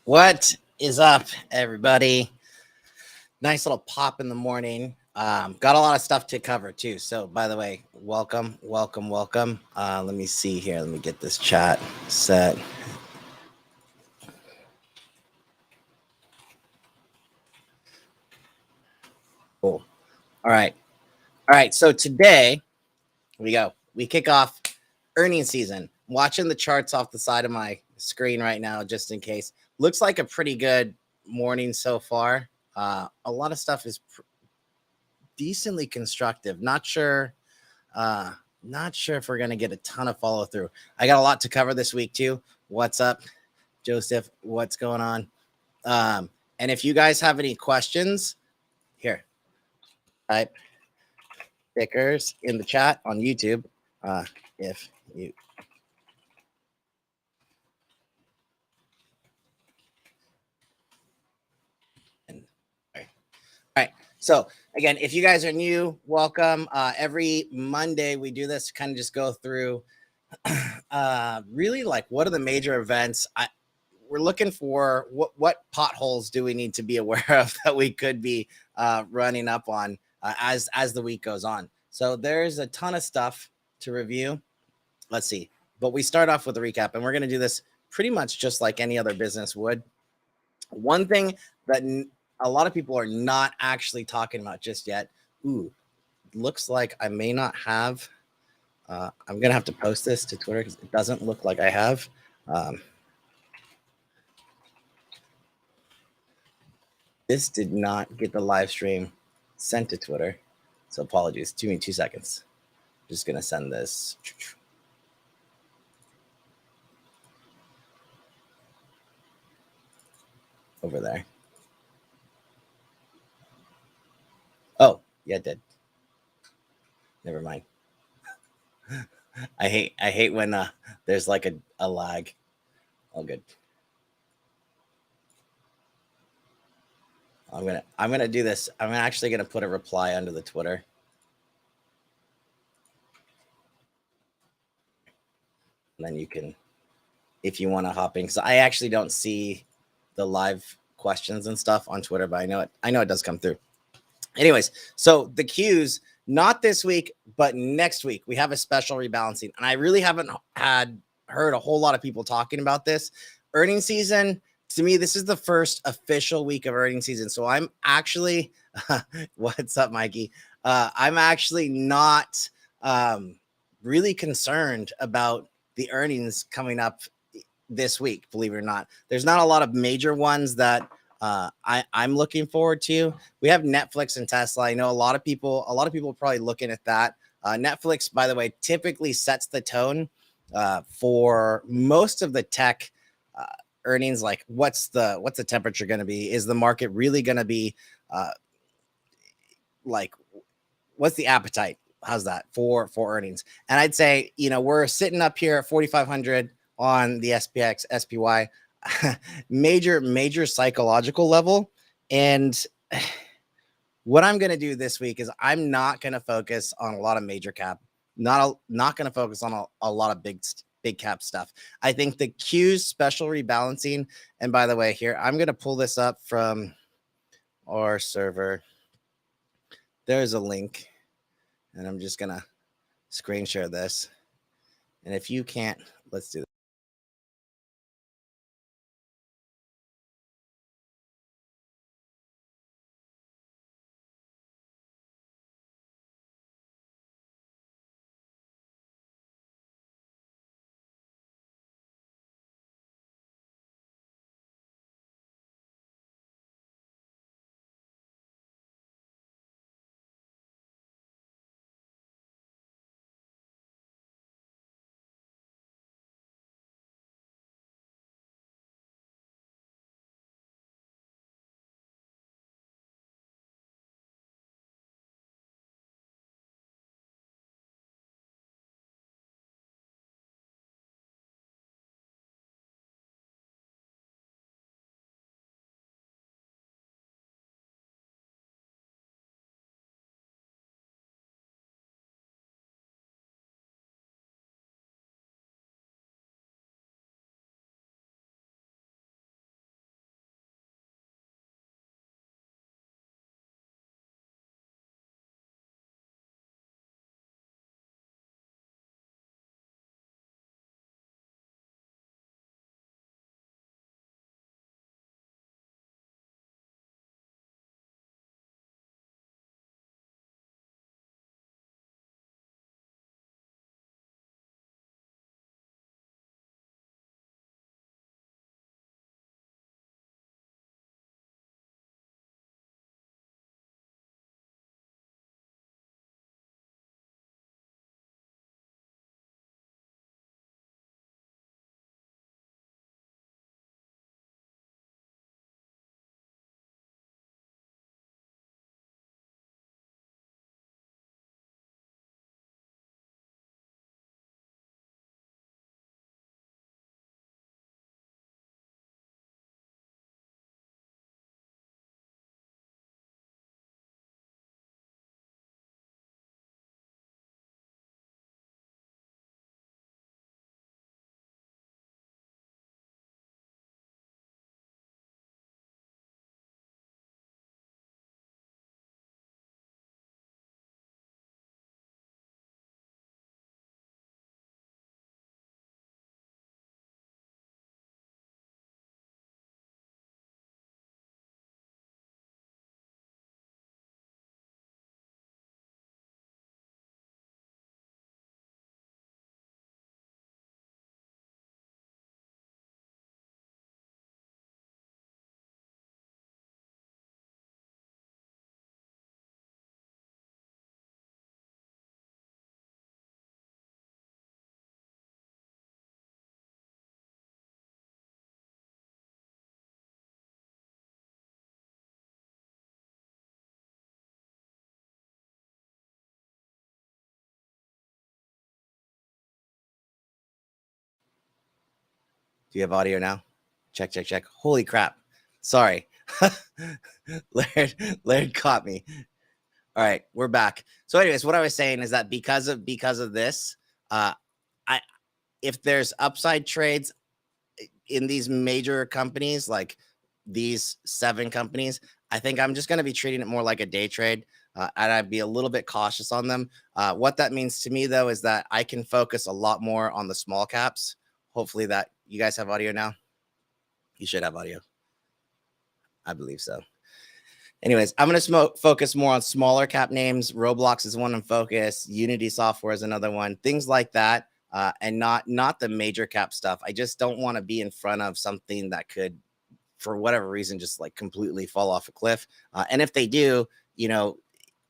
What is up, everybody? Nice little pop in the morning. Got a lot of stuff to cover too. So, by the way, welcome. Let me see here. Let me get this chat set. Cool. All right. So today we go. We kick off earnings season. I'm watching the charts off the side of my screen right now, just in case. Looks like a pretty good morning so far. A lot of stuff is decently constructive. Not sure if we're gonna get a ton of follow through. I got a lot to cover this week too. What's up, Joseph? What's going on? And if you guys have any questions, here, type stickers in the chat on YouTube. If you All right. So again, if you guys are new, welcome. Every Monday we do this, kind of just go through really like what are the major events. We're looking for what potholes do we need to be aware of that we could be running up on as the week goes on. So there's a ton of stuff to review. Let's see. But we start off with a recap, and we're going to do this pretty much just like any other business would. One thing that a lot of people are not actually talking about just yet. Ooh, looks like I may not have. I'm going to have to post this to Twitter because it doesn't look like I have. This did not get the live stream sent to Twitter. So apologies. Give me 2 seconds. I'm just going to send this. Over there. Oh, yeah, it did. Never mind. I hate when there's like a lag. All good. I'm gonna do this. I'm actually gonna put a reply under the Twitter. And then you can, if you want to hop in, because I actually don't see the live questions and stuff on Twitter, but I know it does come through. Anyways, so the cues, not this week, but next week, we have a special rebalancing. And I really haven't heard a whole lot of people talking about this. Earnings season, to me, this is the first official week of earnings season. So I'm actually, what's up, Mikey? I'm actually not really concerned about the earnings coming up this week, believe it or not. There's not a lot of major ones that I'm looking forward to. We have Netflix and Tesla. I know a lot of people are probably looking at that. Netflix, by the way, typically sets the tone for most of the tech earnings. Like, what's the temperature going to be? Is the market really going to be like, what's the appetite? How's that for earnings? And I'd say, we're sitting up here at 4,500 on the SPX, SPY. major psychological level. And what I'm going to do this week is I'm not going to focus on a lot of major cap, not going to focus on a lot of big cap stuff. I think the Q's special rebalancing, and by the way, here, I'm going to pull this up from our server. There's a link, and I'm just going to screen share this. And if you can't, let's do this. Do you have audio now? Check, check, check. Holy crap. Sorry. Laird caught me. All right, we're back. So anyways, what I was saying is that because of this, if there's upside trades in these major companies, like these 7 companies, I think I'm just going to be treating it more like a day trade. And I'd be a little bit cautious on them. What that means to me, though, is that I can focus a lot more on the small caps. Hopefully that you guys have audio now. You should have audio. I believe so. Anyways, I'm going to focus more on smaller cap names. Roblox is one in focus. Unity Software is another one. Things like that, and not the major cap stuff. I just don't want to be in front of something that could, for whatever reason, just like completely fall off a cliff. And if they do, you know,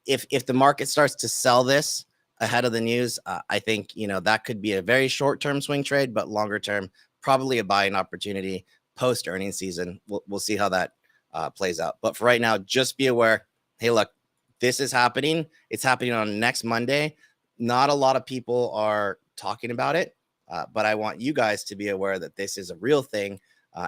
if the market starts to sell this ahead of the news, I think, you know, that could be a very short-term swing trade, but longer term, probably a buying opportunity post earnings season. We'll see how that plays out. But for right now, just be aware. Hey, look, this is happening. It's happening on next Monday. Not a lot of people are talking about it, but I want you guys to be aware that this is a real thing,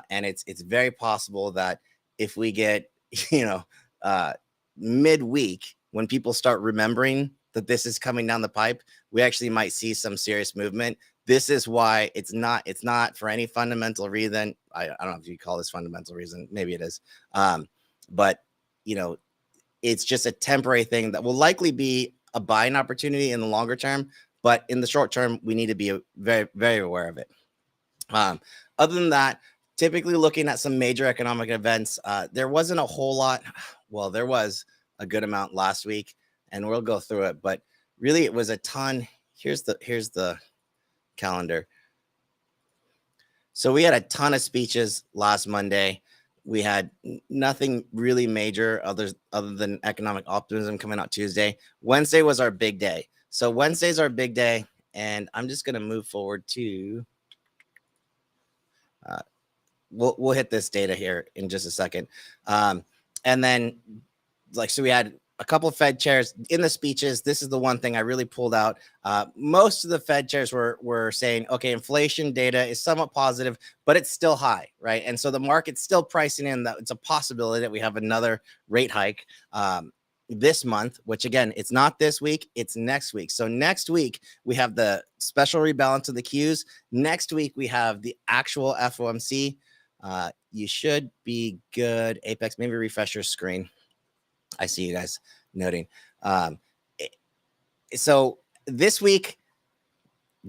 and it's very possible that if we get, you know, midweek, when people start remembering that this is coming down the pipe, we actually might see some serious movement. This is why it's not for any fundamental reason. I don't know if you call this fundamental reason. Maybe it is. But, you know, it's just a temporary thing that will likely be a buying opportunity in the longer term. But in the short term, we need to be very, very aware of it. Other than that, typically looking at some major economic events, there wasn't a whole lot. Well, there was a good amount last week, and we'll go through it. But really, it was a ton. Here's the calendar. So we had a ton of speeches last Monday. We had nothing really major other than economic optimism coming out Tuesday. Wednesday was our big day. So Wednesday's our big day, and I'm just going to move forward to. We'll hit this data here in just a second, and then so we had a couple of Fed chairs in the speeches. This is the one thing I really pulled out. Most of the Fed chairs were saying, okay, inflation data is somewhat positive, but it's still high, right? And so the market's still pricing in that it's a possibility that we have another rate hike this month, which again, it's not this week, it's next week. So next week, we have the special rebalance of the Qs. Next week, we have the actual FOMC. You should be good. Apex, maybe refresh your screen. I see you guys noting. So this week,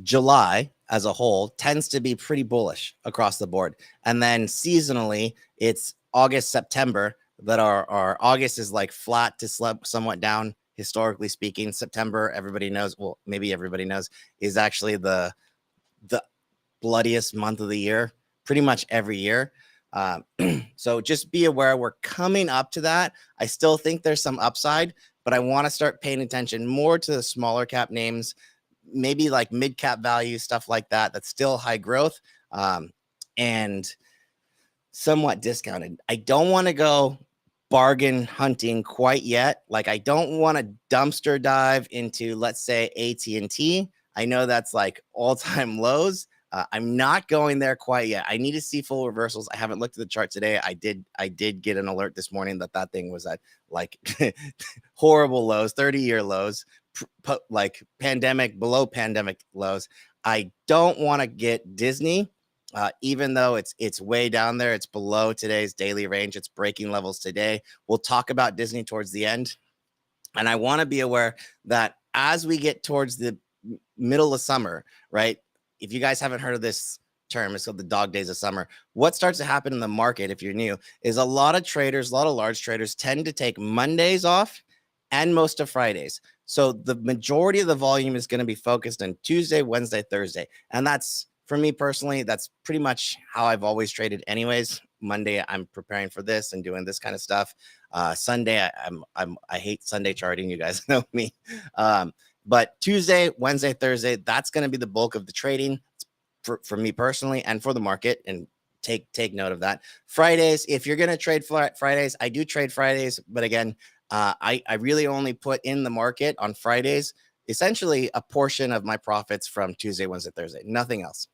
July as a whole tends to be pretty bullish across the board. And then seasonally, it's August, September that our August is like flat to somewhat down, historically speaking. September, everybody knows, well, maybe everybody knows, is actually the bloodiest month of the year, pretty much every year. So just be aware we're coming up to that. I still think there's some upside, but I want to start paying attention more to the smaller cap names, maybe like mid cap value, stuff like that. That's still high growth and somewhat discounted. I don't want to go bargain hunting quite yet. Like I don't want to dumpster dive into, let's say, AT&T. I know that's like all-time lows. I'm not going there quite yet. I need to see full reversals. I haven't looked at the chart today. I did get an alert this morning that thing was at like horrible lows, 30-year lows, like below pandemic lows. I don't want to get Disney, even though it's way down there. It's below today's daily range. It's breaking levels today. We'll talk about Disney towards the end. And I want to be aware that as we get towards the middle of summer, right? If you guys haven't heard of this term, it's called the dog days of summer. What starts to happen in the market, if you're new, is a lot of traders, a lot of large traders tend to take Mondays off and most of Fridays. So the majority of the volume is going to be focused on Tuesday, Wednesday, Thursday. And that's, for me personally, that's pretty much how I've always traded anyways. Monday, I'm preparing for this and doing this kind of stuff. Sunday, I hate Sunday charting. You guys know me. But Tuesday, Wednesday, Thursday, that's going to be the bulk of the trading for me personally and for the market. And take note of that. Fridays, if you're going to trade Fridays, I do trade Fridays. But again, I really only put in the market on Fridays, essentially a portion of my profits from Tuesday, Wednesday, Thursday, nothing else.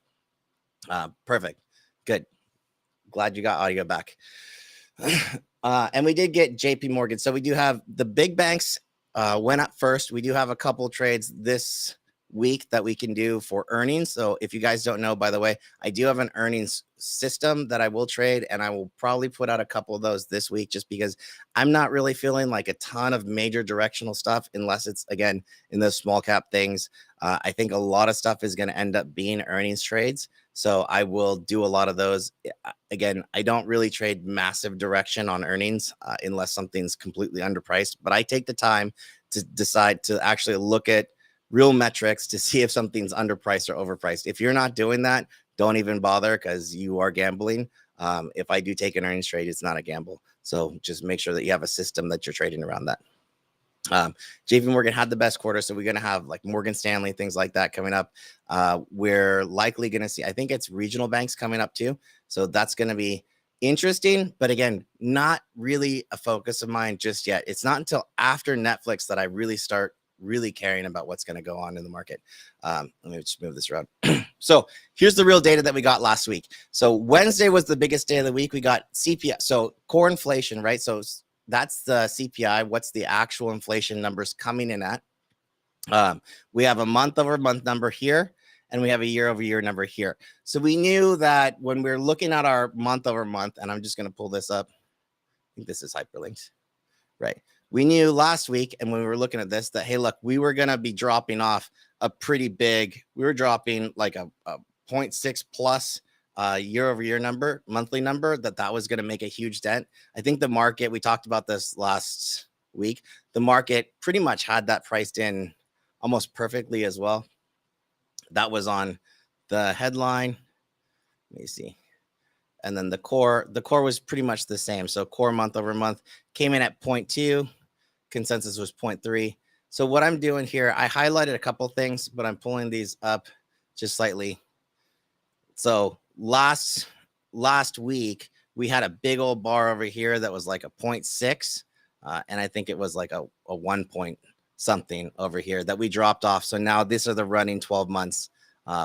Perfect. Good. Glad you got audio back. And we did get JP Morgan. So we do have the big banks went up first. We do have a couple trades this week that we can do for earnings. So if you guys don't know, by the way, I do have an earnings system that I will trade, and I will probably put out a couple of those this week just because I'm not really feeling like a ton of major directional stuff unless it's, again, in those small cap things. I think a lot of stuff is going to end up being earnings trades. So I will do a lot of those. Again, I don't really trade massive direction on earnings unless something's completely underpriced, but I take the time to decide to actually look at real metrics to see if something's underpriced or overpriced. If you're not doing that, don't even bother because you are gambling. If I do take an earnings trade, it's not a gamble. So just make sure that you have a system that you're trading around that. JP Morgan had the best quarter, so we're going to have like Morgan Stanley, things like that coming up. We're likely going to see, I think it's regional banks coming up too. So that's going to be interesting, but again, not really a focus of mine just yet. It's not until after Netflix that I really start really caring about what's going to go on in the market. Let me just move this around. So here's the real data that we got last week. So Wednesday was the biggest day of the week. We got CPI, so core inflation, right? So that's the CPI. What's the actual inflation numbers coming in at? We have a month over month number here, and we have a year over year number here. So we knew that when we're looking at our month over month, and I'm just going to pull this up. I think this is hyperlinked, right? We knew last week, and when we were looking at this, that, hey, look, we were going to be dropping off a pretty big, we were dropping like a 0.6 plus year over year number, monthly number, that was going to make a huge dent. I think the market, we talked about this last week, the market pretty much had that priced in almost perfectly as well. That was on the headline. Let me see. And then the core was pretty much the same. So core month over month came in at 0.2. Consensus was 0.3. So what I'm doing here, I highlighted a couple things, but I'm pulling these up just slightly. So last week, we had a big old bar over here that was like a 0.6. And I think it was like a 1 point something over here that we dropped off. So now these are the running 12 months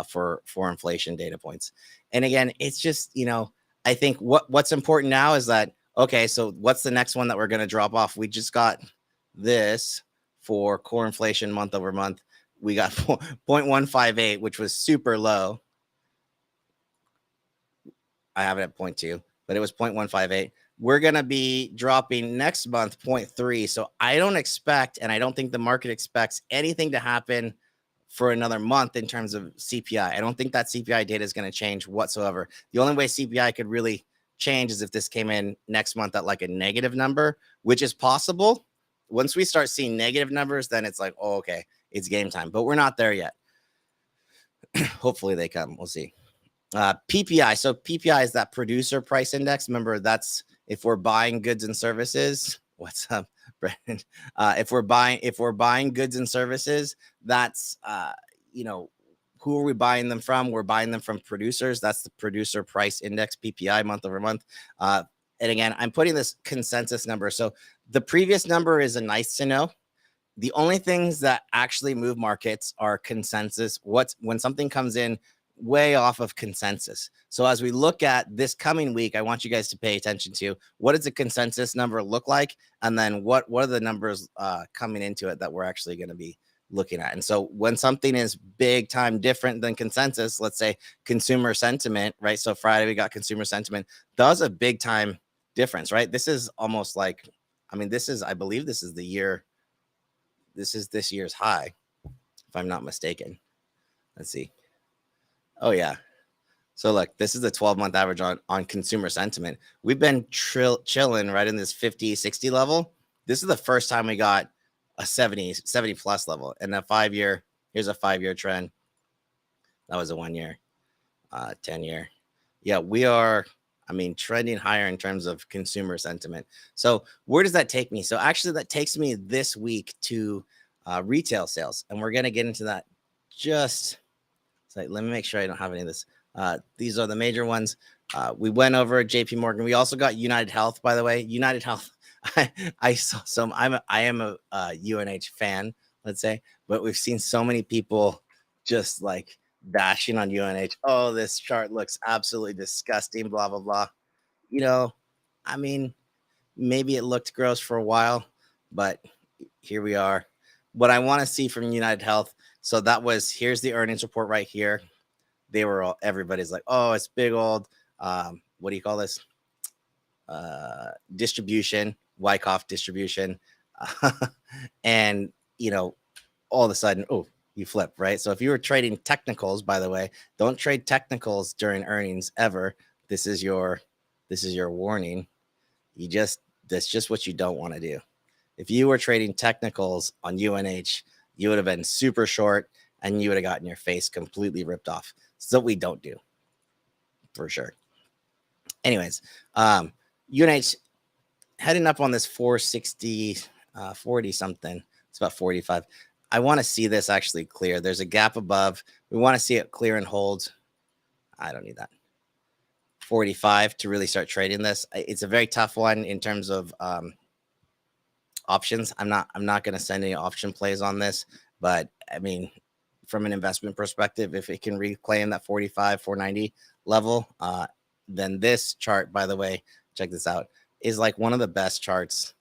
for inflation data points. And again, it's just, I think what's important now is that, okay, so what's the next one that we're going to drop off? We just got this for core inflation month over month. We got 0.158, which was super low. I have it at 0.2, but it was 0.158. We're going to be dropping next month 0.3. So I don't expect, and I don't think the market expects anything to happen for another month in terms of CPI. I don't think that CPI data is going to change whatsoever. The only way CPI could really change is if this came in next month at like a negative number, which is possible. Once we start seeing negative numbers, then it's like, oh, okay, it's game time. But we're not there yet. Hopefully they come. We'll see. PPI. So PPI is that producer price index. Remember, that's if we're buying goods and services. What's up, Brandon? If we're buying goods and services, that's who are we buying them from? We're buying them from producers. That's the producer price index, PPI, month over month. And again, I'm putting this consensus number. So the previous number is a nice to know. The only things that actually move markets are consensus. When something comes in way off of consensus. So as we look at this coming week, I want you guys to pay attention to what does the consensus number look like? And then what are the numbers coming into it that we're actually going to be looking at? And so when something is big time different than consensus, let's say consumer sentiment, right? So Friday we got consumer sentiment. That's a big time difference, right? This is almost like, I believe this is the year. This is this year's high, if I'm not mistaken. Let's see. Oh, yeah. So look, this is the 12-month average on consumer sentiment. We've been chilling right in this 50, 60 level. This is the first time we got a 70 plus level. And a 5-year, here's a 5-year trend. That was a 1 year, 10 year. Yeah, we are, trending higher in terms of consumer sentiment. So where does that take me? So actually that takes me this week to retail sales. And we're going to get into that just... So let me make sure I don't have any of this. These are the major ones. We went over JP Morgan. We also got United Health, by the way. United Health. I saw some. I am a UNH fan, let's say, but we've seen so many people just like bashing on UNH. Oh, this chart looks absolutely disgusting, blah, blah, blah. You know, I mean, maybe it looked gross for a while, but here we are. What I want to see from United Health. So that was, here's the earnings report right here. They were all, everybody's like, oh, it's big old, what do you call this? Distribution, Wyckoff distribution. And, you know, all of a sudden, oh, you flip, right? So if you were trading technicals, by the way, don't trade technicals during earnings ever. This is your warning. That's just what you don't want to do. If you were trading technicals on UNH, you would have been super short and you would have gotten your face completely ripped off. So we don't do, for sure. Anyways, UNH heading up on this 460, 40 something. It's about 45. I want to see this actually clear. There's a gap above. We want to see it clear and hold. I don't need that. 45 to really start trading this. It's a very tough one in terms of options. I'm not going to send any option plays on this, but I mean, from an investment perspective, if it can reclaim that 45, 490 level, then this chart, by the way, check this out, is like one of the best charts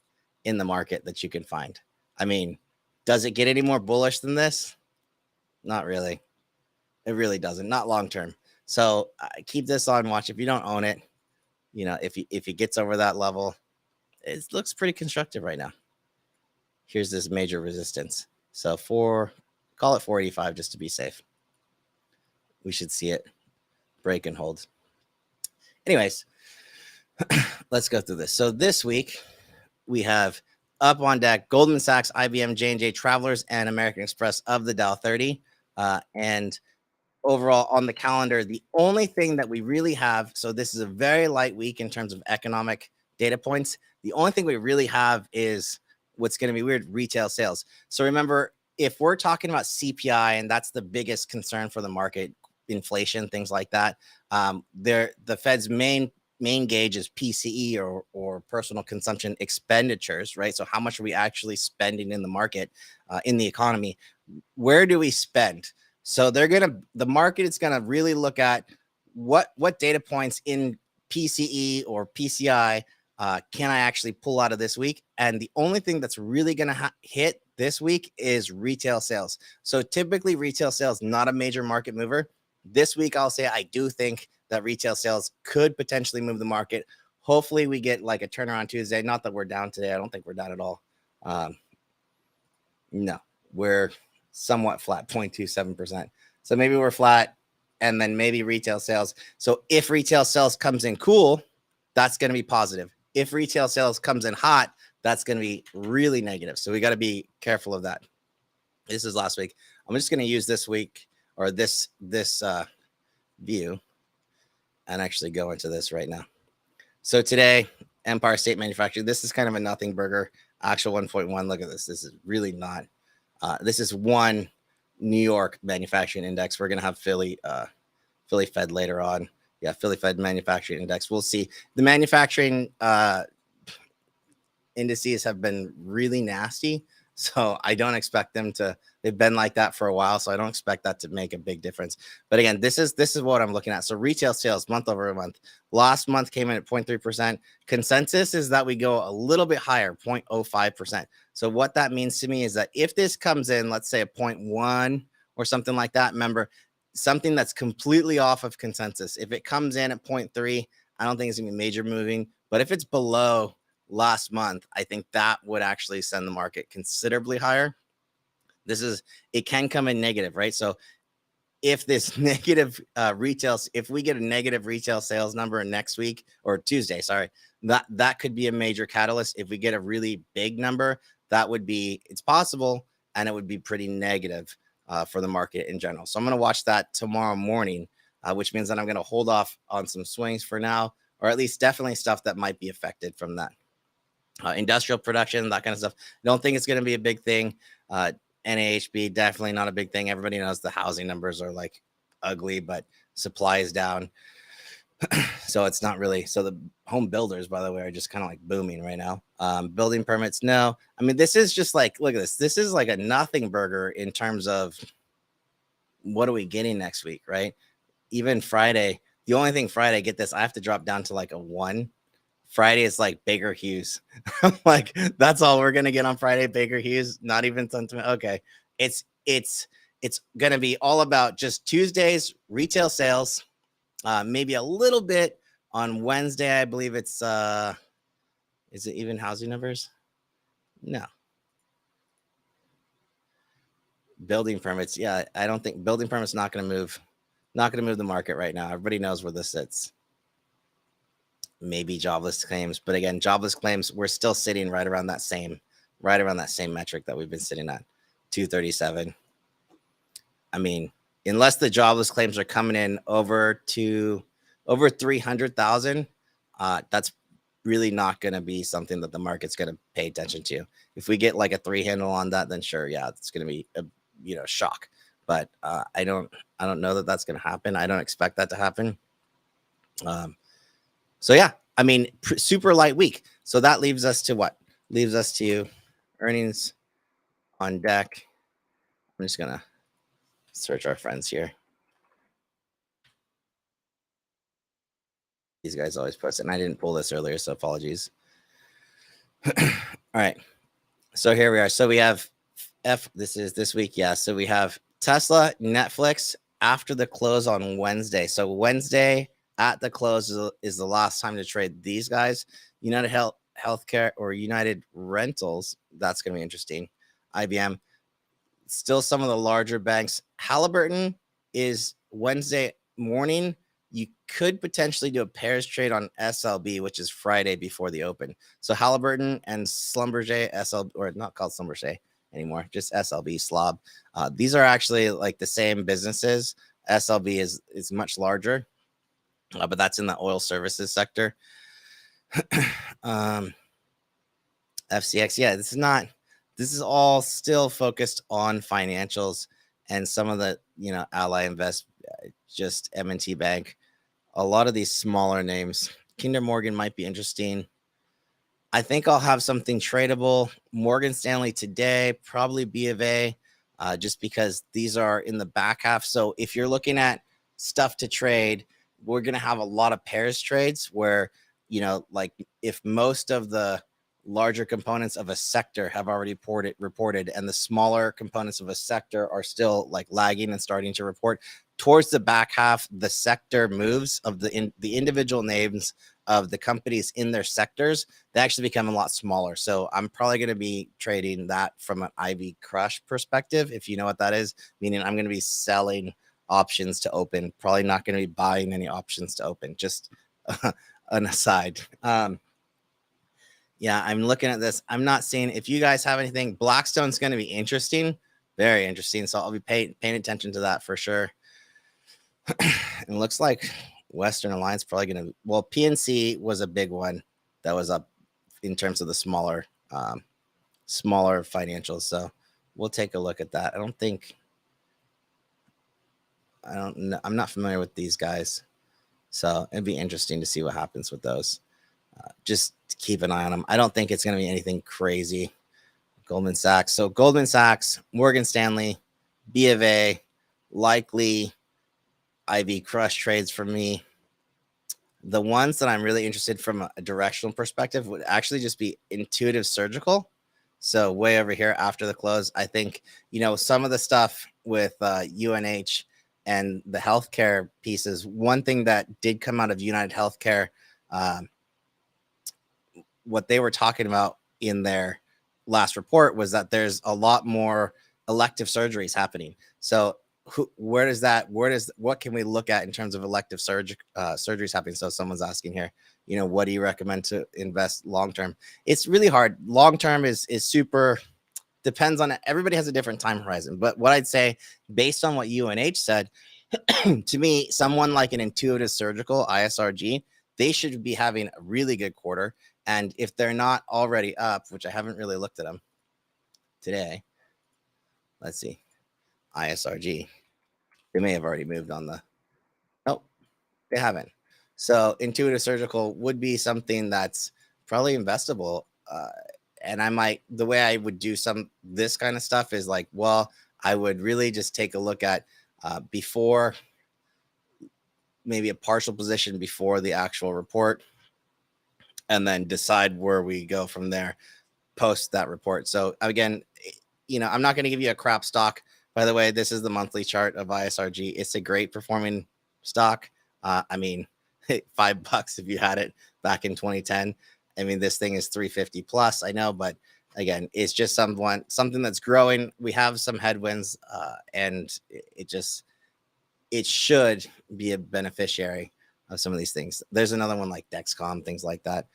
in the market that you can find. I mean, does it get any more bullish than this? Not really. It really doesn't. Not long term. So keep this on watch. If you don't own it, you know, if it gets over that level, it looks pretty constructive right now. Here's this major resistance. So call it 485 just to be safe. We should see it break and hold. Anyways, let's go through this. So this week we have up on deck Goldman Sachs, IBM, J&J, Travelers, and American Express of the Dow 30. And overall on the calendar, the only thing that we really have, so this is a very light week in terms of economic data points. The only thing we really have is what's going to be weird, retail sales. So remember, if we're talking about CPI, and that's the biggest concern for the market, inflation, things like that, the Fed's main gauge is PCE or personal consumption expenditures, right? So how much are we actually spending in the market, in the economy? Where do we spend? So the market is going to really look at what data points in PCE or PCI can I actually pull out of this week? And the only thing that's really going to hit this week is retail sales. So typically retail sales, not a major market mover. This week, I'll say I do think that retail sales could potentially move the market. Hopefully we get like a turnaround Tuesday. Not that we're down today. I don't think we're down at all. No, we're somewhat flat, 0.27%. So maybe we're flat and then maybe retail sales. So if retail sales comes in cool, that's going to be positive. If retail sales comes in hot, that's going to be really negative. So we got to be careful of that. This is last week. I'm just going to use this week or this view and actually go into this right now. So today, Empire State Manufacturing, this is kind of a nothing burger, actual 1.1. Look at this. This is really not. This is one New York manufacturing index. We're going to have Philly Fed later on. Yeah, Philly Fed manufacturing index. We'll see. The manufacturing indices have been really nasty. So I don't expect them to, they've been like that for a while. So I don't expect that to make a big difference. But again, this is what I'm looking at. So retail sales month over month. Last month came in at 0.3%. Consensus is that we go a little bit higher, 0.05%. So what that means to me is that if this comes in, let's say a 0.1 or something like that, remember, something that's completely off of consensus. If it comes in at 0.3, I don't think it's gonna be major moving. But if it's below last month, I think that would actually send the market considerably higher. It can come in negative, right? So if this negative if we get a negative retail sales number next week or Tuesday, sorry, that could be a major catalyst. If we get a really big number, it's possible, and it would be pretty negative for the market in general. So I'm going to watch that tomorrow morning, which means that I'm going to hold off on some swings for now, or at least definitely stuff that might be affected from that. Industrial production, that kind of stuff. Don't think it's going to be a big thing. NAHB, definitely not a big thing. Everybody knows the housing numbers are like ugly, but supply is down. So it's not really. So the home builders, by the way, are just kind of like booming right now. Building permits, no. I mean, this is just like, look at this. This is like a nothing burger in terms of what are we getting next week, right? Even Friday, the only thing Friday, get this, I have to drop down to like a 1. Friday is like Baker Hughes. I'm like, that's all we're gonna get on Friday, Baker Hughes. Not even sentiment. Okay, it's gonna be all about just Tuesdays retail sales. Maybe a little bit on Wednesday. I believe it's is it even housing numbers? No. Building permits. Yeah, I don't think building permits not going to move. Not going to move the market right now. Everybody knows where this sits. Maybe jobless claims, but again, jobless claims, we're still sitting right around that same metric that we've been sitting at, 237. I mean, unless the jobless claims are coming in over 300,000, that's really not going to be something that the market's going to pay attention to. If we get like a 3 handle on that, then sure, yeah, it's going to be a shock. But I don't know that that's going to happen. I don't expect that to happen. So yeah, I mean, super light week. So that leaves us to what? Leaves us to earnings on deck. I'm just gonna search our friends here. These guys always post, and I didn't pull this earlier, so apologies. All right, so here we are. So we have this is this week, yeah. So we have Tesla, Netflix after the close on Wednesday. So Wednesday at the close is the last time to trade these guys. United Healthcare or United Rentals, that's going to be interesting. IBM, still some of the larger banks. Halliburton is Wednesday morning. You could potentially do a pairs trade on SLB, which is Friday before the open. So Halliburton and Schlumberger, SL, or not called Schlumberger anymore, just SLB, Slob. These are actually like the same businesses. SLB is much larger, but that's in the oil services sector. FCX, yeah, this is all still focused on financials and some of the, Ally Invest, just M&T Bank, a lot of these smaller names. Kinder Morgan might be interesting. I think I'll have something tradable. Morgan Stanley today, probably B of A, just because these are in the back half. So if you're looking at stuff to trade, we're going to have a lot of pairs trades where, like if most of the larger components of a sector have already reported and the smaller components of a sector are still like lagging and starting to report, towards the back half, the sector moves of the individual names of the companies in their sectors, they actually become a lot smaller. So I'm probably going to be trading that from an IV crush perspective, if you know what that is, meaning I'm going to be selling options to open, probably not going to be buying any options to open, just an aside. Yeah, I'm looking at this. I'm not seeing, if you guys have anything, Blackstone's going to be interesting, very interesting. So I'll be paying attention to that for sure. It looks like Western Alliance probably going to, well, PNC was a big one that was up in terms of the smaller financials. So we'll take a look at that. I'm not familiar with these guys. So it'd be interesting to see what happens with those. Just keep an eye on them. I don't think it's going to be anything crazy. Goldman Sachs. So Goldman Sachs, Morgan Stanley, B of A, likely IV crush trades for me. The ones that I'm really interested from a directional perspective would actually just be Intuitive Surgical. So way over here after the close, I think, some of the stuff with UNH and the healthcare pieces, one thing that did come out of United Healthcare, what they were talking about in their last report was that there's a lot more elective surgeries happening. So what can we look at in terms of elective surgeries happening? So someone's asking here, what do you recommend to invest long-term? It's really hard. Long-term is super, depends on it. Everybody has a different time horizon. But what I'd say, based on what UNH said, to me, someone like an Intuitive Surgical, ISRG, they should be having a really good quarter. And if they're not already up, which I haven't really looked at them today, let's see, ISRG, they may have already moved on the, nope, they haven't. So Intuitive Surgical would be something that's probably investable. And the way I would do this kind of stuff is like, well, I would really just take a look at before, maybe a partial position before the actual report, and then decide where we go from there post that report. So again, I'm not going to give you a crap stock. By the way, this is the monthly chart of ISRG. It's a great performing stock. I mean, $5 if you had it back in 2010. I mean, this thing is 350 plus, I know, but again, it's just something that's growing. We have some headwinds, and it should be a beneficiary of some of these things. There's another one like Dexcom, things like that.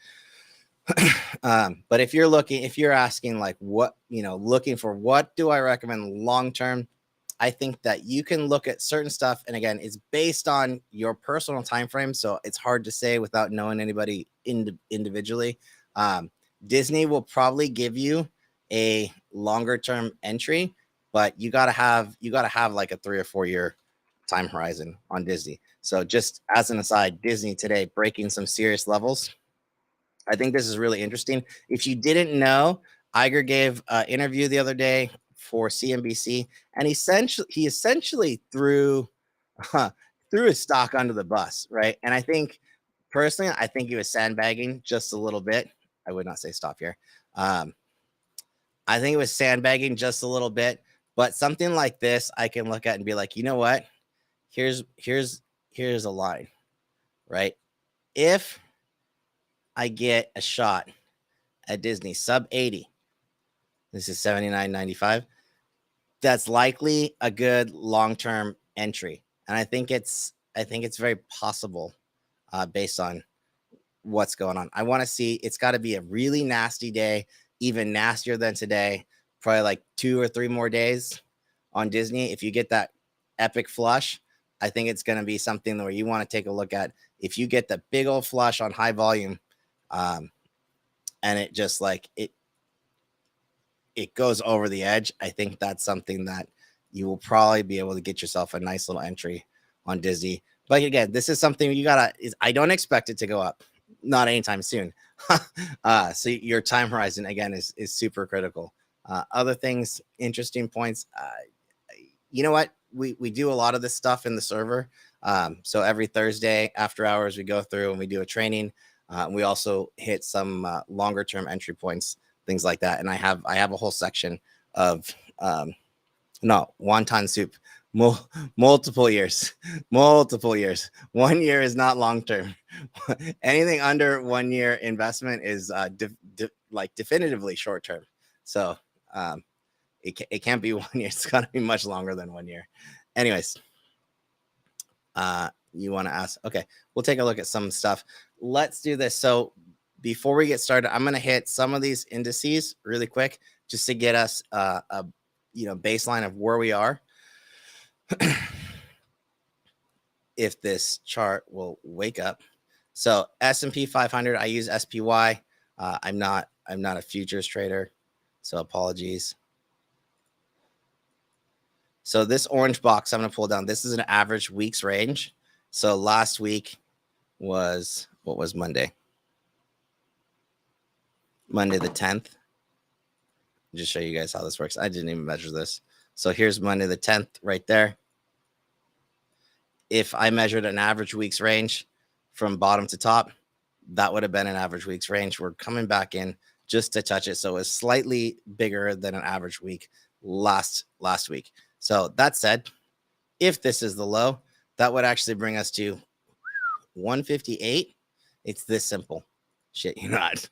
But if you're asking like looking for what do I recommend long term, I think that you can look at certain stuff, and again, it's based on your personal time frame, so it's hard to say without knowing anybody individually. Disney will probably give you a longer term entry, but you gotta have like a 3 or 4 year time horizon on Disney. So just as an aside, Disney today breaking some serious levels. I think this is really interesting. If you didn't know, Iger gave an interview the other day for CNBC, and he essentially threw his stock under the bus, right? And I think personally, I think he was sandbagging just a little bit. I would not say stop here. I think it was sandbagging just a little bit, but something like this, I can look at and be like, you know what? Here's a line, right? If I get a shot at Disney sub 80, this is 79.95. That's likely a good long-term entry, and I think it's very possible based on what's going on. I want to see. It's got to be a really nasty day, even nastier than today. Probably like 2 or 3 more days on Disney. If you get that epic flush, I think it's going to be something where you want to take a look at. If you get the big old flush on high volume, and it just like it goes over the edge, I think that's something that you will probably be able to get yourself a nice little entry on Disney. But again, this is something I don't expect it to go up, not anytime soon. So your time horizon again is super critical. Other things, interesting points. You know what? We do a lot of this stuff in the server. So every Thursday after hours, we go through and we do a training. We also hit some longer term entry points, things like that. And I have a whole section of wonton soup, multiple years. 1 year is not long term. Anything under 1 year investment is definitively short term. So it can't be 1 year. It's got to be much longer than 1 year. Anyways, you want to ask? Okay, we'll take a look at some stuff. Let's do this. So before we get started, I'm going to hit some of these indices really quick just to get us a baseline of where we are. If this chart will wake up. So S&P 500, I use SPY. I'm not a futures trader, so apologies. So this orange box I'm going to pull down. This is an average week's range. So last week was, what was Monday? Monday the 10th. I'll just show you guys how this works. I didn't even measure this. So here's Monday the 10th right there. If I measured an average week's range from bottom to top, that would have been an average week's range. We're coming back in just to touch it. So it's slightly bigger than an average week last week. So that said, if this is the low, that would actually bring us to 158. It's this simple. Shit, you're not.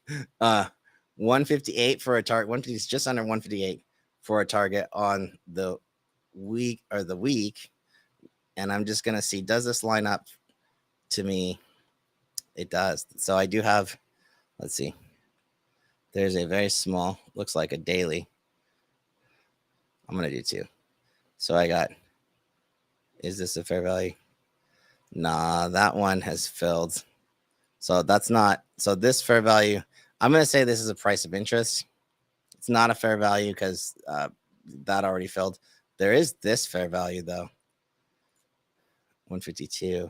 158 for a target. 150 is just under 158 for a target on the week. And I'm just going to see, does this line up to me? It does. So I do have, let's see. There's a very small, looks like a daily. I'm going to do 2. So I got, is this a fair value? Nah, that one has filled. So that's not, so this fair value, I'm going to say this is a price of interest. It's not a fair value because that already filled. There is this fair value though, 152,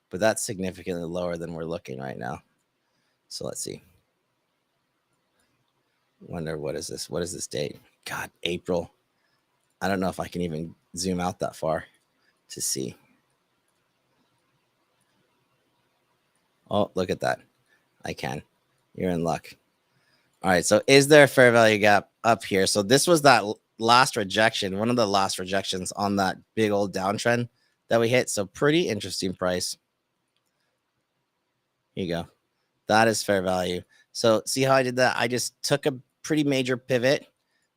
but that's significantly lower than we're looking right now. So let's see. Wonder what is this? What is this date? God, April. I don't know if I can even zoom out that far. to see. Oh, look at that. I can. You're in luck. All right. So is there a fair value gap up here? So this was that last rejection, one of the last rejections on that big old downtrend that we hit. So pretty interesting price. Here you go. That is fair value. So see how I did that? I just took a pretty major pivot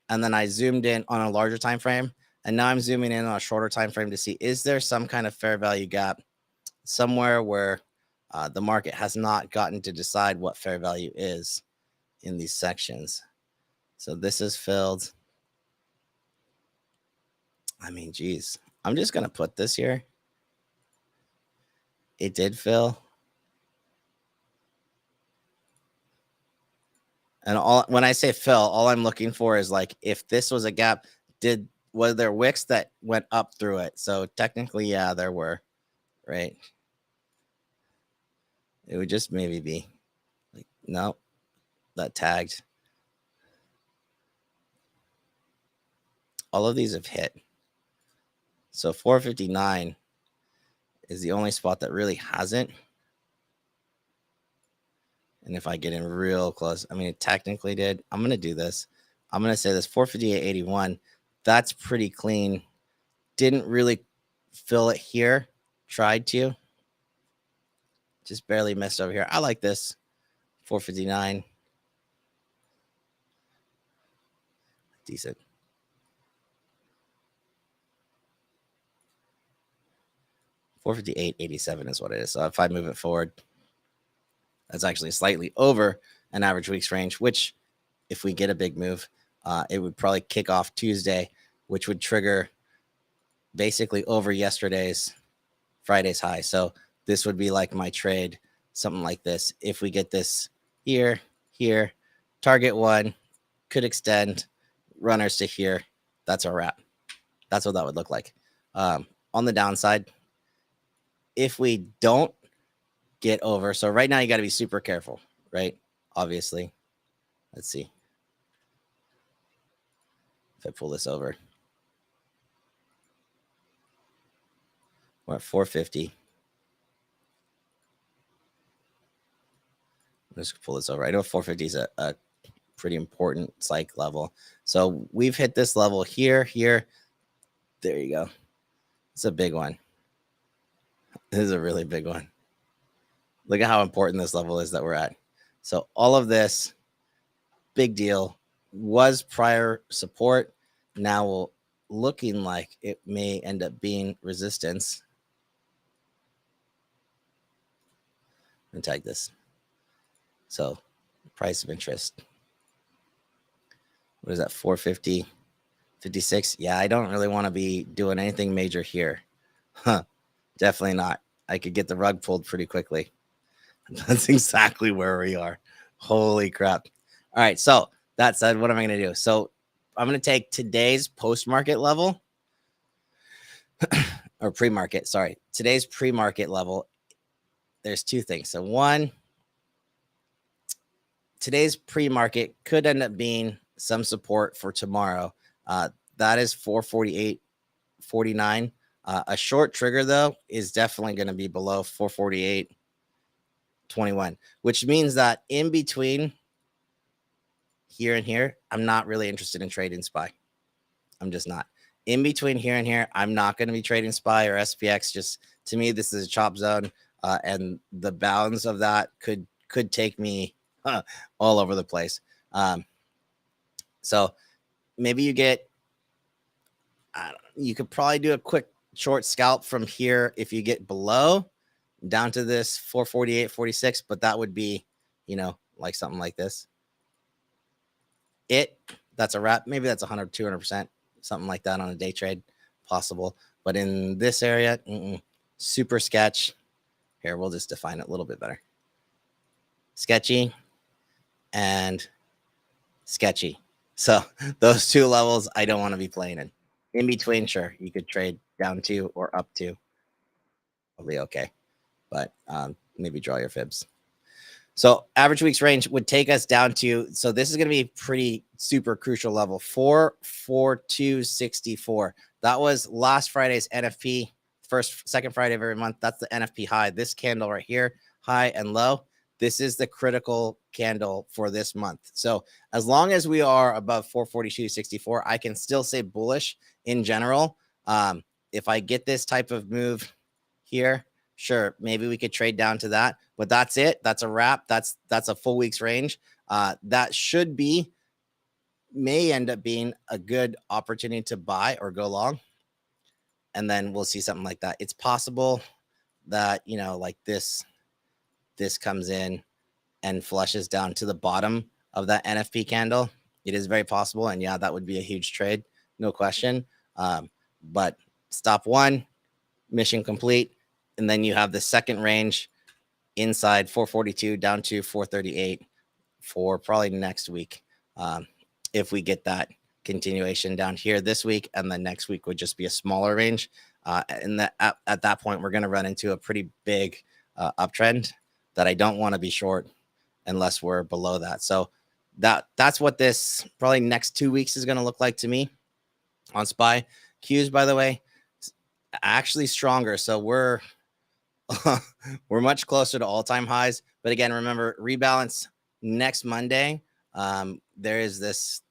and then I zoomed in on a larger time frame. And now I'm zooming in on a shorter time frame to see, is there some kind of fair value gap somewhere where the market has not gotten to decide what fair value is in these sections. So this is filled. I mean, geez, I'm just going to put this here. It did fill. And when I say fill, all I'm looking for is like, if this was a gap, was there wicks that went up through it? So technically, yeah, there were, right? It would just maybe be like, no, that tagged. All of these have hit. So 459 is the only spot that really hasn't. And if I get in real close, I mean, it technically did. I'm going to do this. I'm going to say this 458.81. That's pretty clean. Didn't really fill it here. Tried to. Just barely missed over here. I like this. 459. Decent. $458.87 is what it is. So if I move it forward, that's actually slightly over an average week's range, which if we get a big move, it would probably kick off Tuesday, which would trigger basically over Friday's high. So this would be like my trade, something like this. If we get this here, target one, could extend, runners to here. That's our wrap. That's what that would look like. On the downside, if we don't get over, so right now you got to be super careful, right? Obviously. Let's see if I pull this over. We're at 450. Let's pull this over. I know 450 is a pretty important psych level. So we've hit this level here. There you go. It's a big one. This is a really big one. Look at how important this level is that we're at. So all of this, big deal, was prior support. Now looking like it may end up being resistance. And tag this. So price of interest. What is that? 450, 56. Yeah, I don't really want to be doing anything major here. Definitely not. I could get the rug pulled pretty quickly. That's exactly where we are. Holy crap. All right. So that said, what am I going to do? So I'm going to take today's post-market level or pre-market. Sorry. Today's pre-market level. There's two things. So one, today's pre-market could end up being some support for tomorrow. That is 448.49. A short trigger, though, is definitely going to be below 448.21, which means that in between here and here, I'm not really interested in trading SPY. I'm just not. In between here and here, I'm not going to be trading SPY or SPX. Just to me, this is a chop zone, and the bounds of that could take me all over the place. So maybe you get, you could probably do a quick short scalp from here if you get below down to this 448.46, but that would be, like something like this. That's a wrap. Maybe that's 100, 200%, something like that on a day trade, possible. But in this area, super sketch. Here, we'll just define it a little bit better. Sketchy and sketchy. So those two levels I don't want to be playing in. In between, sure, you could trade down to or up to. Probably okay. But maybe draw your fibs. So average week's range would take us down to, so this is going to be pretty super crucial level, 442.64. That was last Friday's NFP second Friday of every month. That's the NFP high. This candle right here, high and low. This is the critical candle for this month. So as long as we are above 442.64, I can still say bullish in general. If I get this type of move here, sure, maybe we could trade down to that, but that's it. That's a wrap. That's a full week's range. That may end up being a good opportunity to buy or go long. And then we'll see something like that. It's possible that, like this comes in and flushes down to the bottom of that NFP candle. It is very possible. And yeah, that would be a huge trade, no question. But stop one, mission complete. And then you have the second range inside 442 down to 438 for probably next week. If we get that continuation down here this week, and then next week would just be a smaller range. And that at that point, we're going to run into a pretty big uptrend that I don't want to be short unless we're below that. So that's what this probably next 2 weeks is going to look like to me on SPY. Qs, by the way, actually stronger. So we're much closer to all-time highs. But again, remember, rebalance next Monday. There is this,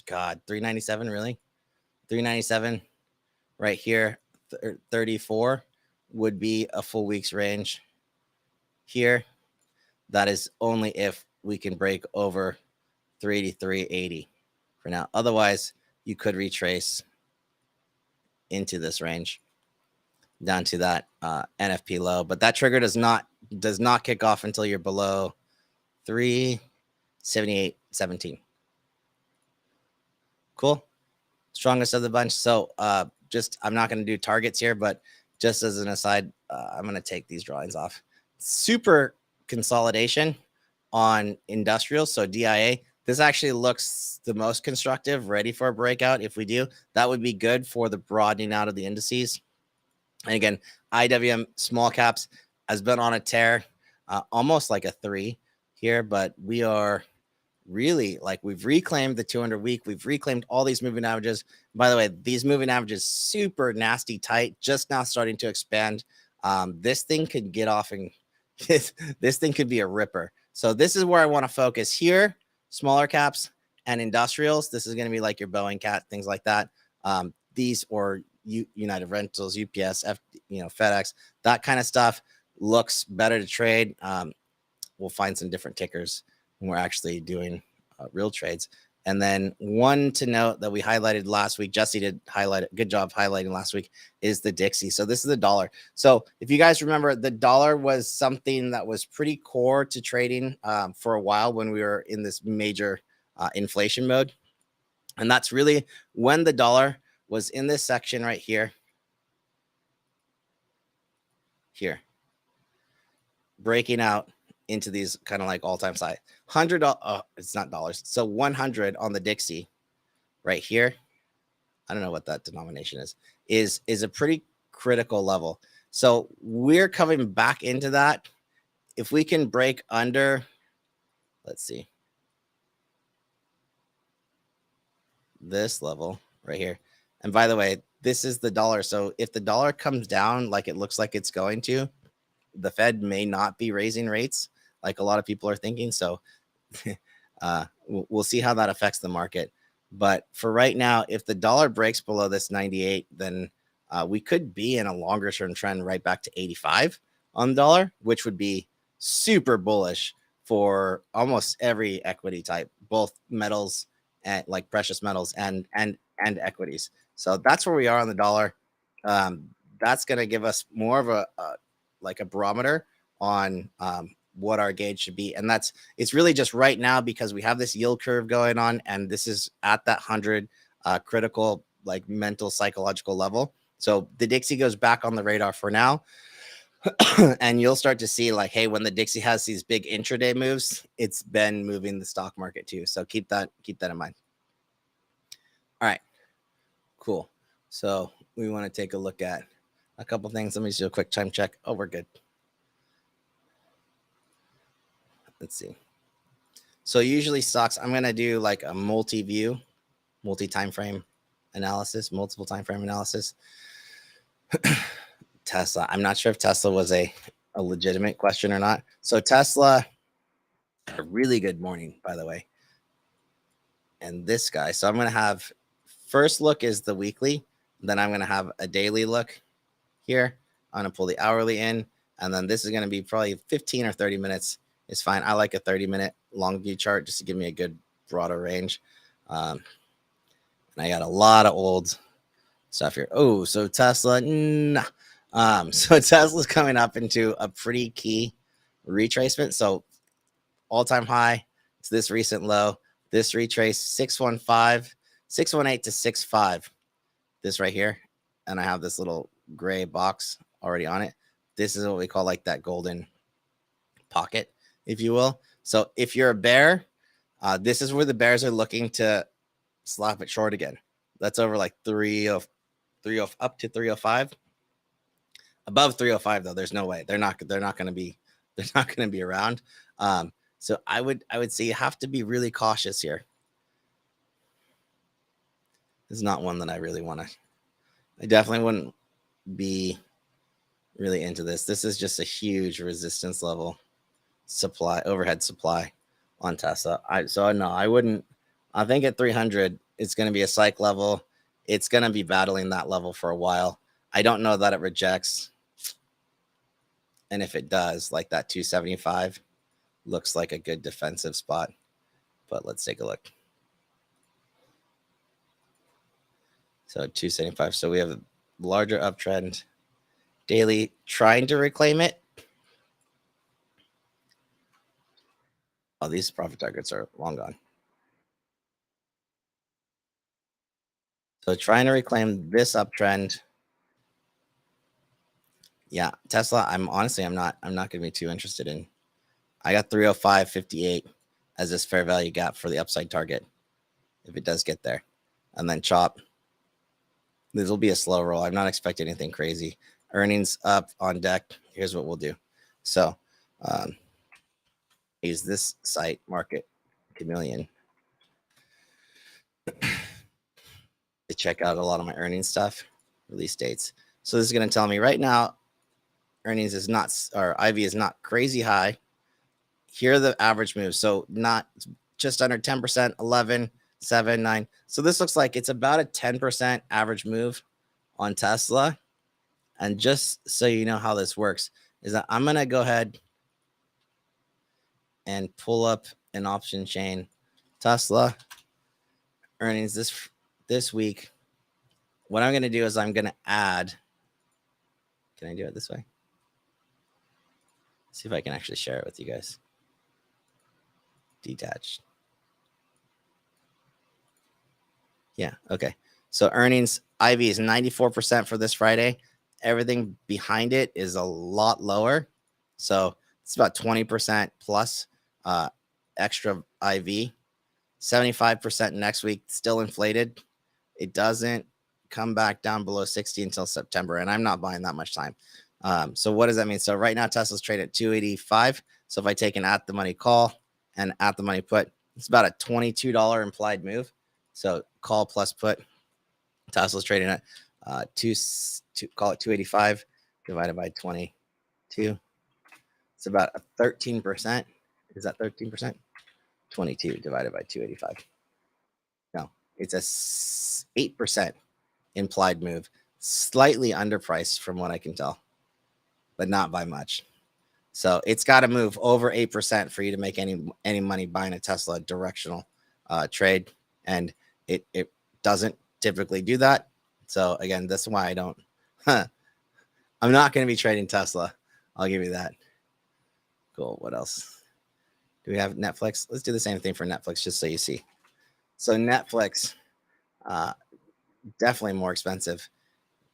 397, really? 397 right here, 34 would be a full week's range here. That is only if we can break over 383.80 for now. Otherwise, you could retrace into this range down to that NFP low, but that trigger does not kick off until you're below 378.17. Cool. Strongest of the bunch. So I'm not going to do targets here, but just as an aside, I'm going to take these drawings off. Super consolidation on industrial. So DIA, this actually looks the most constructive, ready for a breakout. If we do, that would be good for the broadening out of the indices. And again, IWM small caps has been on a tear, almost like a 3 here, but we are really, like, we've reclaimed the 200 week. We've reclaimed all these moving averages. By the way, these moving averages, super nasty tight, just now starting to expand. This thing could get off and this thing could be a ripper. So this is where I want to focus here. Smaller caps and industrials. This is going to be like your Boeing cat, things like that. These or United Rentals, UPS, FedEx, that kind of stuff looks better to trade. We'll find some different tickers when we're actually doing real trades. And then one to note that we highlighted last week, Jesse did highlight it, good job highlighting last week, is the Dixie. So this is the dollar. So if you guys remember, the dollar was something that was pretty core to trading for a while when we were in this major inflation mode. And that's really when the dollar was in this section right here, breaking out into these kind of like all-time high. It's not dollars. So 100 on the Dixie right here. I don't know what that denomination is a pretty critical level. So we're coming back into that. If we can break under, let's see, this level right here. And by the way, this is the dollar. So if the dollar comes down like it looks like it's going to, the Fed may not be raising rates like a lot of people are thinking. So we'll see how that affects the market. But for right now, if the dollar breaks below this 98, then we could be in a longer term trend right back to 85 on the dollar, which would be super bullish for almost every equity type, both metals and like precious metals and equities. So that's where we are on the dollar. That's going to give us more of a barometer on what our gauge should be. And it's really just right now because we have this yield curve going on, and this is at that 100 critical, like mental, psychological level. So the Dixie goes back on the radar for now. And you'll start to see like, hey, when the Dixie has these big intraday moves, it's been moving the stock market too. So keep that in mind. All right, cool. So we want to take a look at a couple things. Let me just do a quick time check. Oh, we're good. Let's see. So usually stocks, I'm going to do like a multi-view, multi-time frame analysis, multiple time frame analysis. Tesla. I'm not sure if Tesla was a legitimate question or not. So Tesla, a really good morning, by the way. And this guy. So I'm going to have first look is the weekly. Then I'm going to have a daily look here. I'm going to pull the hourly in. And then this is going to be probably 15 or 30 minutes. It's fine. I like a 30-minute long view chart just to give me a good broader range. And I got a lot of old stuff here. Oh, so Tesla. Nah. So Tesla's coming up into a pretty key retracement. So all-time high to this recent low. This retrace 615, 618 to 65. This right here. And I have this little gray box already on it. This is what we call like that golden pocket, if you will. So if you're a bear, this is where the bears are looking to slap it short again. That's over like 30 up to 305. Above 305 though, there's no way. They're not going to be around. So I would say you have to be really cautious here. This is not one that I really want to. I definitely wouldn't be really into this. This is just a huge resistance level overhead supply on Tesla. I wouldn't. I think at 300, it's going to be a psych level. It's going to be battling that level for a while. I don't know that it rejects. And if it does, like that 275 looks like a good defensive spot. But let's take a look. So 275. So we have a larger uptrend. Daily trying to reclaim it. Oh, these profit targets are long gone. So trying to reclaim this uptrend. Yeah, Tesla, I'm not going to be too interested in. I got 305.58 as this fair value gap for the upside target if it does get there. And then chop. This will be a slow roll. I'm not expecting anything crazy. Earnings up on deck. Here's what we'll do. So use this site, Market Chameleon, to check out a lot of my earnings stuff, release dates. So this is going to tell me right now, earnings is not, or IV is not crazy high. Here are the average moves. So not just under 10%, 11, 7, 9. So this looks like it's about a 10% average move on Tesla. And just so you know how this works, is that I'm going to go ahead and pull up an option chain. Tesla earnings this week. What I'm going to do is I'm going to add. Can I do it this way? See if I can actually share it with you guys. Detached. Yeah, okay. So earnings, IV is 94% for this Friday. Everything behind it is a lot lower. So it's about 20% plus extra IV. 75% next week, still inflated. It doesn't come back down below 60 until September, and I'm not buying that much time. So what does that mean? So right now, Tesla's trading at 285. So if I take an at the money call and at the money put, it's about a $22 implied move. So call plus put, Tesla's trading at call it 285 divided by 22. It's about a 13%. Is that 13%? 22 divided by 285. No, it's a 8% implied move. Slightly underpriced from what I can tell, but not by much. So it's got to move over 8% for you to make any money buying a Tesla directional trade. And it doesn't typically do that. So again, that's why I don't. I'm not going to be trading Tesla. I'll give you that. Cool. What else? Do we have Netflix? Let's do the same thing for Netflix just so you see. So Netflix, definitely more expensive.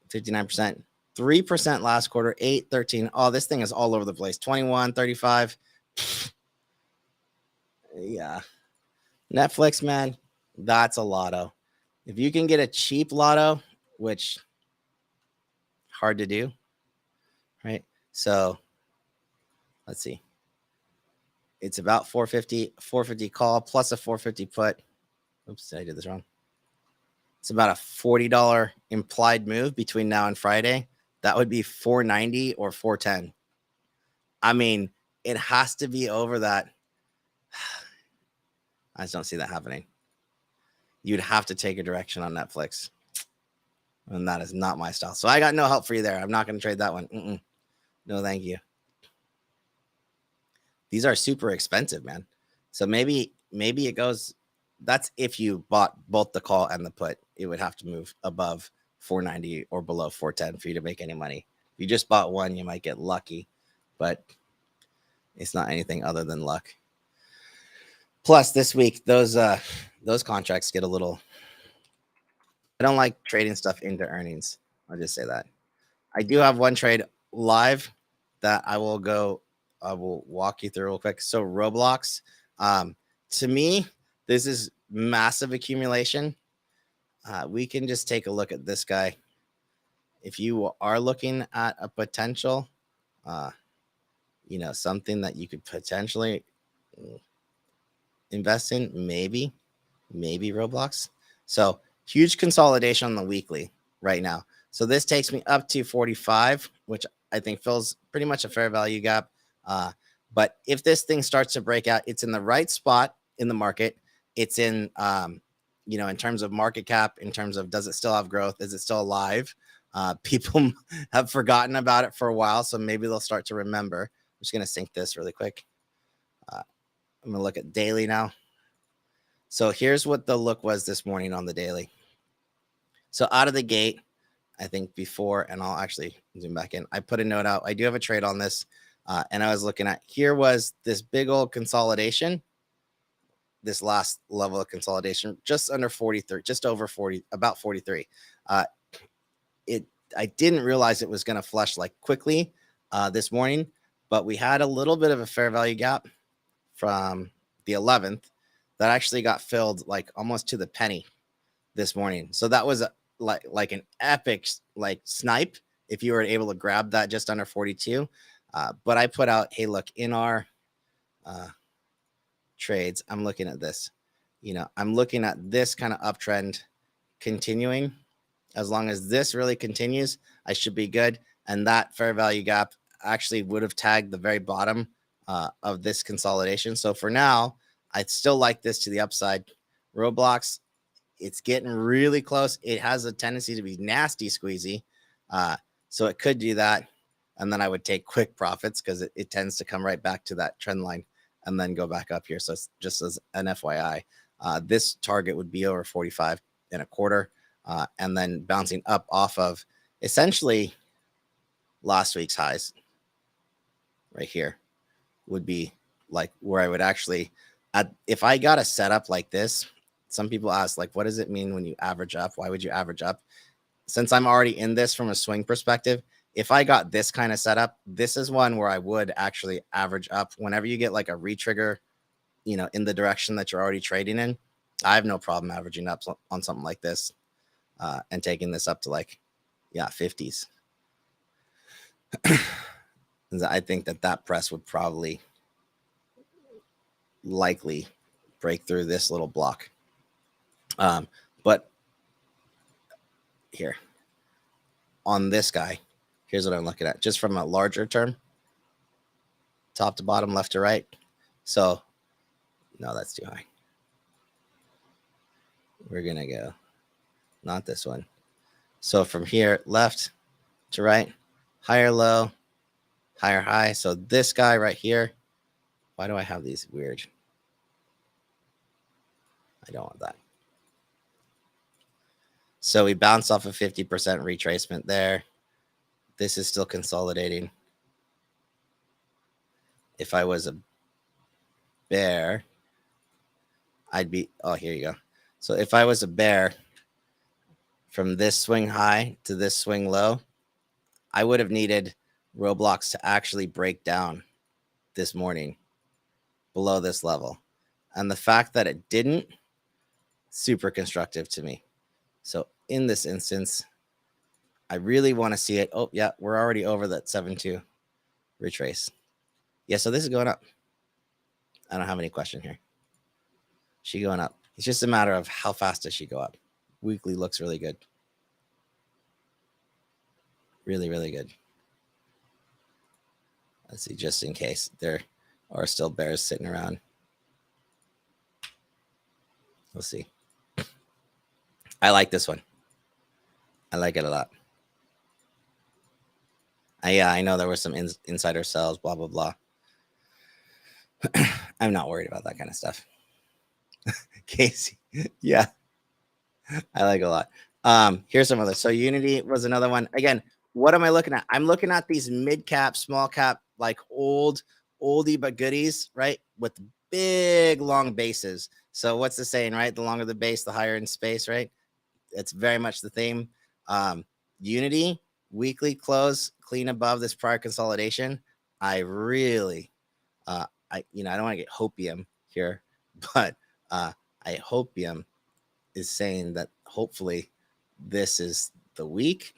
59%, 3% last quarter, 8, 13. Oh, this thing is all over the place. 21, 35. Yeah. Netflix, man, that's a lotto. If you can get a cheap lotto, which hard to do, right? So let's see. It's about 450 call plus a 450 put. Oops, I did this wrong. It's about a $40 implied move between now and Friday. That would be 490 or 410. I mean, it has to be over that. I just don't see that happening. You'd have to take a direction on Netflix. And that is not my style. So I got no help for you there. I'm not going to trade that one. No, thank you. These are super expensive, man. So maybe it goes. That's if you bought both the call and the put. It would have to move above 490 or below 410 for you to make any money. If you just bought one, you might get lucky, but it's not anything other than luck. Plus, this week those contracts get a little. I don't like trading stuff into earnings. I'll just say that. I do have one trade live that I will walk you through real quick. So Roblox, to me, this is massive accumulation. We can just take a look at this guy. If you are looking at a potential, something that you could potentially invest in, maybe Roblox. So huge consolidation on the weekly right now. So this takes me up to 45, which I think fills pretty much a fair value gap. But if this thing starts to break out, it's in the right spot in the market. It's in, in terms of market cap, in terms of does it still have growth? Is it still alive? People have forgotten about it for a while, so maybe they'll start to remember. I'm just going to sync this really quick. I'm going to look at daily now. So here's what the look was this morning on the daily. So out of the gate, I think before, and I'll actually zoom back in, I put a note out. I do have a trade on this. And I was looking at, here was this big old consolidation, this last level of consolidation, just under 43, just over 40, about 43. I didn't realize it was going to flush like quickly this morning, but we had a little bit of a fair value gap from the 11th that actually got filled like almost to the penny this morning. So that was like an epic like snipe if you were able to grab that just under 42. But I put out, hey, look, in our trades, I'm looking at this. I'm looking at this kind of uptrend continuing. As long as this really continues, I should be good. And that fair value gap actually would have tagged the very bottom of this consolidation. So for now, I still like this to the upside. Roblox, it's getting really close. It has a tendency to be nasty squeezy. So it could do that. And then I would take quick profits because it tends to come right back to that trend line and then go back up here. So just as an FYI, this target would be over 45 and a quarter. And then bouncing up off of essentially last week's highs right here would be like where I would actually, if I got a setup like this, some people ask, like, what does it mean when you average up? Why would you average up? Since I'm already in this from a swing perspective, if I got this kind of setup, this is one where I would actually average up. Whenever you get like a retrigger, in the direction that you're already trading in, I have no problem averaging up on something like this and taking this up to 50s. I think that press would probably likely break through this little block. But here on this guy, here's what I'm looking at just from a larger term, top to bottom, left to right. So no, that's too high. We're going to go, not this one. So from here, left to right, higher low, higher high. So this guy right here, why do I have these weird? I don't want that. So we bounced off a 50% retracement there. This is still consolidating. If I was a bear, I'd be, oh, here you go. So if I was a bear from this swing high to this swing low, I would have needed Roblox to actually break down this morning below this level. And the fact that it didn't, super constructive to me. So in this instance, I really want to see it. Oh, yeah, we're already over that 7-2 retrace. Yeah, so this is going up. I don't have any question here. She going up. It's just a matter of how fast does she go up. Weekly looks really good. Really, really good. Let's see, just in case there are still bears sitting around. We'll see. I like this one. I like it a lot. Yeah, I know there were some insider sales, blah, blah, blah. I'm not worried about that kind of stuff. Casey, yeah, I like it a lot. Here's some other. So Unity was another one. Again, what am I looking at? I'm looking at these mid cap, small cap, like oldie but goodies, right? With big long bases. So what's the saying, right? The longer the base, the higher in space, right? It's very much the theme. Unity weekly close clean above this prior consolidation. I really, I don't want to get hopium here, but I hopium is saying that hopefully this is the week.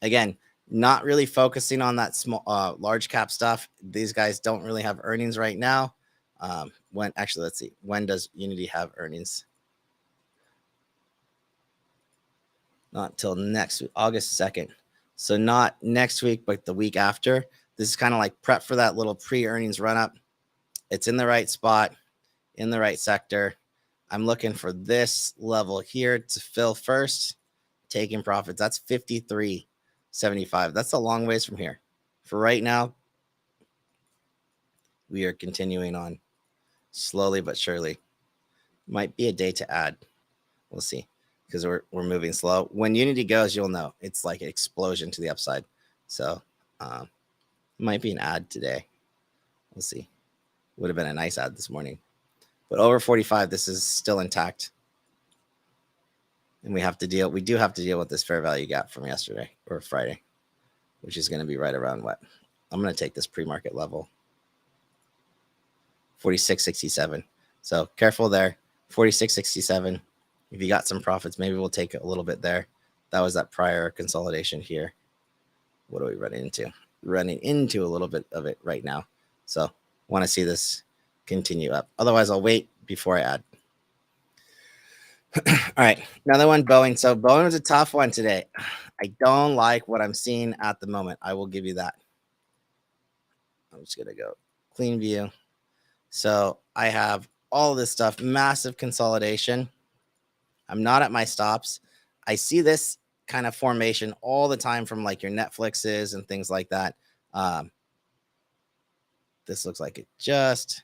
Again, not really focusing on that small, large cap stuff. These guys don't really have earnings right now. Let's see. When does Unity have earnings? Not till next week, August 2nd. So not next week, but the week after. This is kind of like prep for that little pre-earnings run up. It's in the right spot, in the right sector. I'm looking for this level here to fill first, taking profits. That's 53.75. That's a long ways from here. For right now, we are continuing on slowly but surely. Might be a day to add. We'll see, because we're moving slow. When Unity goes, you'll know it's like an explosion to the upside. So might be an ad today. We'll see. Would have been a nice ad this morning. But over 45, this is still intact. And we do have to deal with this fair value gap from yesterday or Friday, which is going to be right around what? I'm going to take this pre-market level, 46.67. So careful there, 46.67. If you got some profits, maybe we'll take a little bit there. That was that prior consolidation here. What are we running into? Running into a little bit of it right now. So want to see this continue up. Otherwise, I'll wait before I add. All right, another one, Boeing. So Boeing was a tough one today. I don't like what I'm seeing at the moment. I will give you that. I'm just going to go clean view. So I have all this stuff, massive consolidation. I'm not at my stops. I see this kind of formation all the time from like your Netflixes and things like that. This looks like it just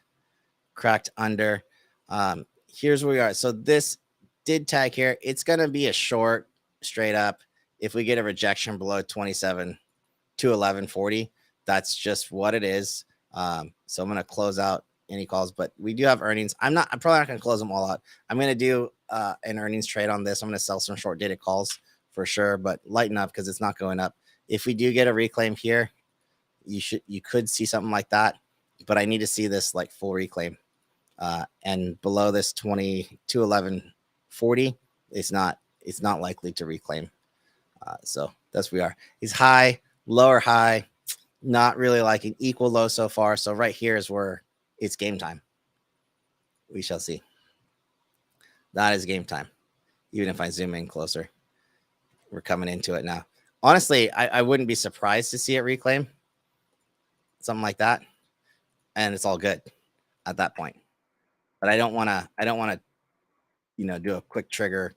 cracked under. Here's where we are. So this did tag here. It's going to be a short straight up. If we get a rejection below 27 to 1140, that's just what it is. So I'm going to close out any calls, but we do have earnings. I'm probably not going to close them all out. I'm going to do an earnings trade on this. I'm going to sell some short dated calls for sure, but lighten up because it's not going up. If we do get a reclaim here, you could see something like that, but I need to see this like full reclaim. And below this 22.1140, it's not likely to reclaim. So that's where we are. It's high, lower high, not really like an equal low so far. So right here is where it's game time. We shall see. That is game time. Even if I zoom in closer, we're coming into it now. Honestly, I wouldn't be surprised to see it reclaim something like that, and it's all good at that point. But I don't want to, do a quick trigger,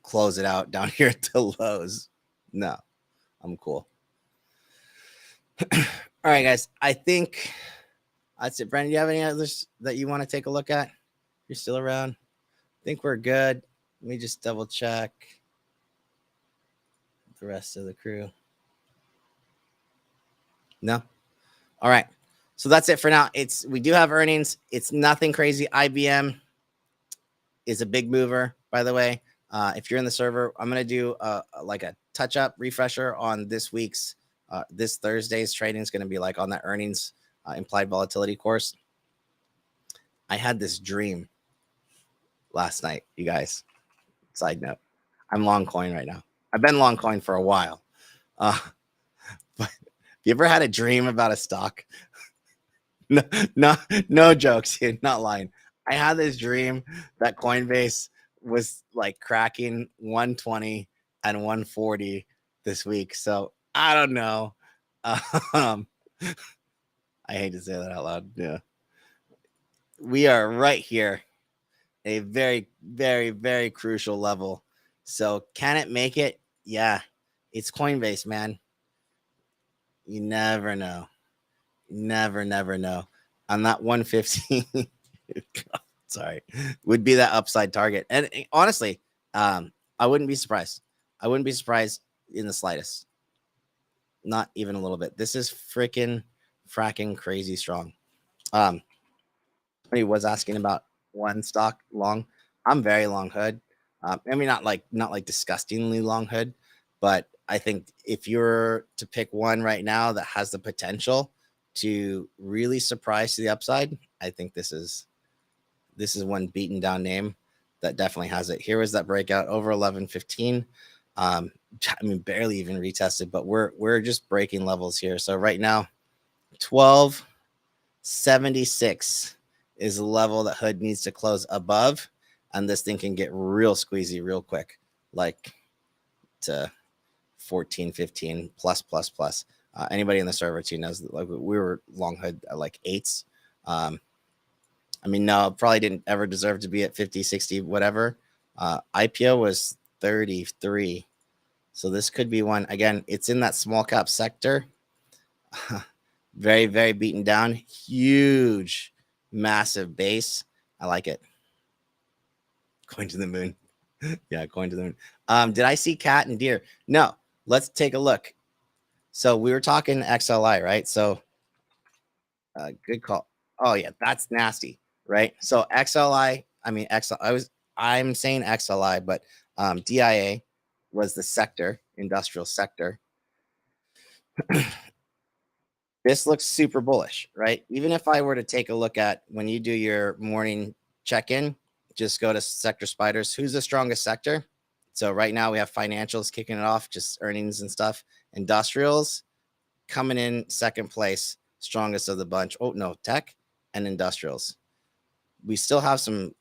close it out down here to lows. No, I'm cool. All right, guys. I think that's it. Brandon, do you have any others that you want to take a look at? You're still around? I think we're good. Let me just double check the rest of the crew. No? All right. So that's it for now. We do have earnings. It's nothing crazy. IBM is a big mover, by the way. If you're in the server, I'm going to do like a touch-up refresher on this week's, this Thursday's trading is going to be like on that earnings implied volatility course. I had this dream last night, you guys. Side note, I'm long coin right now. I've been long coin for a while. But you ever had a dream about a stock? No jokes. Not lying. I had this dream that Coinbase was like cracking 120 and 140 this week. So I don't know. Um, I hate to say that out loud. Yeah. We are right here, a very, very, very crucial level. So can it make it? Yeah. It's Coinbase, man. You never know. Never, never know. On that 115, sorry, would be that upside target. And honestly, I wouldn't be surprised. I wouldn't be surprised in the slightest. Not even a little bit. This is fracking crazy strong. He was asking about one stock long. I'm very long hood. I mean, not like disgustingly long hood, but I think if you're to pick one right now that has the potential to really surprise to the upside, I think this is one beaten down name that definitely has it. Here was that breakout over 1115. I mean, barely even retested, but we're just breaking levels here. So right now, 1276 is the level that hood needs to close above, and this thing can get real squeezy real quick, like to 14, 15 plus. Anybody in the server too knows that, like, we were long hood at like 8s. I mean, no, probably didn't ever deserve to be at 50, 60, whatever. IPO was 33. So this could be one. Again, it's in that small cap sector. Very, very beaten down. Huge, massive base. I like it. Going to the moon. Yeah, going to the moon. Did I see cat and deer? No. Let's take a look. So we were talking XLI, right? So good call. Oh yeah, that's nasty, right? So XLI, I mean I'm saying XLI, but DIA was the sector, industrial sector. This looks super bullish, right? Even if I were to take a look at when you do your morning check-in, just go to sector spiders. Who's the strongest sector? So right now we have financials kicking it off, just earnings and stuff. Industrials coming in second place, strongest of the bunch. Oh no, tech and industrials. We still have some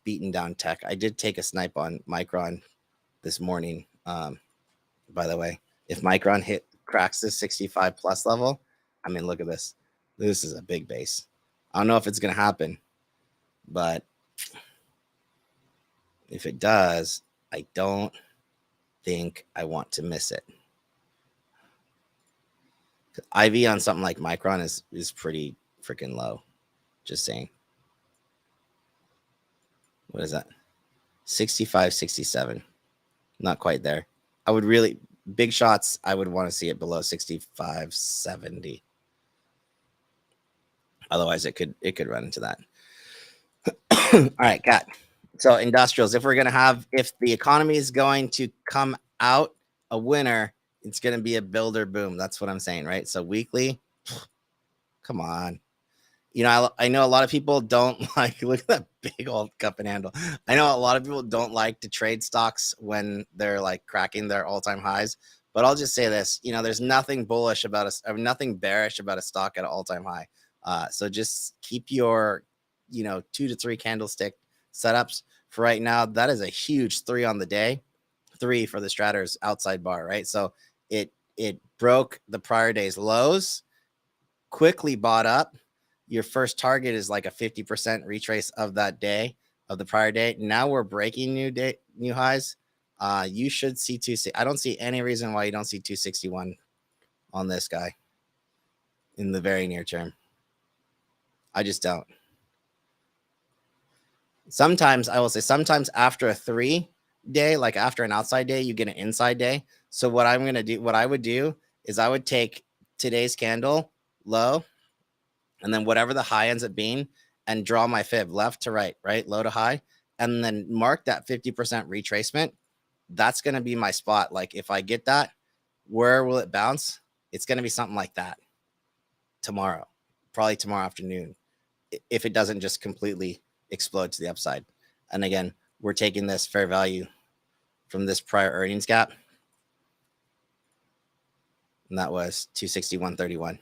beaten down tech. I did take a snipe on Micron this morning. By the way, if Micron cracks this 65 plus level, I mean, look at this. This is a big base. I don't know if it's going to happen, but if it does, I don't think I want to miss it. IV on something like Micron is pretty freaking low. Just saying. What is that? 65, 67. Not quite there. I would really, big shots, I would want to see it below 65, 70. Otherwise, it could run into that. All right, Kat. So industrials, if the economy is going to come out a winner, it's going to be a builder boom. That's what I'm saying, right? So weekly, come on. You know, I know a lot of people don't like, look at that big old cup and handle. I know a lot of people don't like to trade stocks when they're like cracking their all-time highs, but I'll just say this, you know, there's nothing bullish about nothing bearish about a stock at an all-time high. So just keep your, 2 to 3 candlestick setups for right now. That is a huge 3 on the day, 3 for the Stratter's outside bar, right? So it broke the prior day's lows, quickly bought up. Your first target is like a 50% retrace of that day, of the prior day. Now we're breaking new highs. You should see 260. I don't see any reason why you don't see 261 on this guy in the very near term. I just don't. Sometimes I will say, sometimes after a 3 day, like after an outside day, you get an inside day. So what I would do is I would take today's candle low, and then whatever the high ends up being, and draw my fib left to right, low to high, and then mark that 50% retracement. That's going to be my spot. Like if I get that, where will it bounce? It's going to be something like that tomorrow, probably tomorrow afternoon, if it doesn't just completely explode to the upside. And again, we're taking this fair value from this prior earnings gap, and that was 261.31.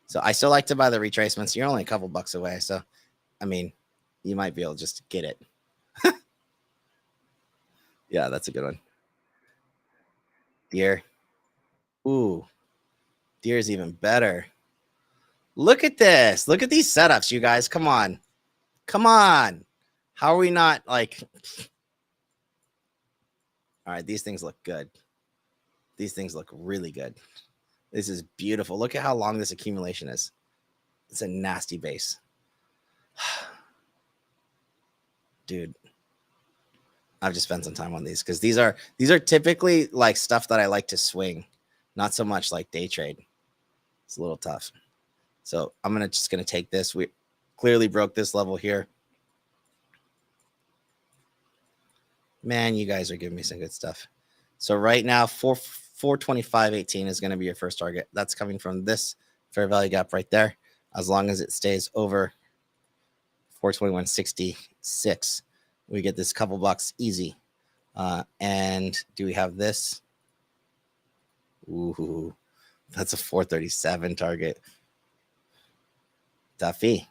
So I still like to buy the retracements. You're only a couple bucks away. So, I mean, you might be able to just get it. Yeah, that's a good one. Deer. Ooh, deer is even better. Look at this. Look at these setups, you guys. Come on. Come on. How are we not like... All right, these things look good. These things look really good. This is beautiful. Look at how long this accumulation is. It's a nasty base. Dude, I've just spent some time on these because these are typically like stuff that I like to swing, not so much like day trade. It's a little tough. So I'm just gonna take this. We clearly broke this level here. Man, you guys are giving me some good stuff. So right now, 425.18 is going to be your first target. That's coming from this fair value gap right there. As long as it stays over 421.66, we get this couple bucks easy. And do we have this? Ooh, that's a 437 target. Toughy.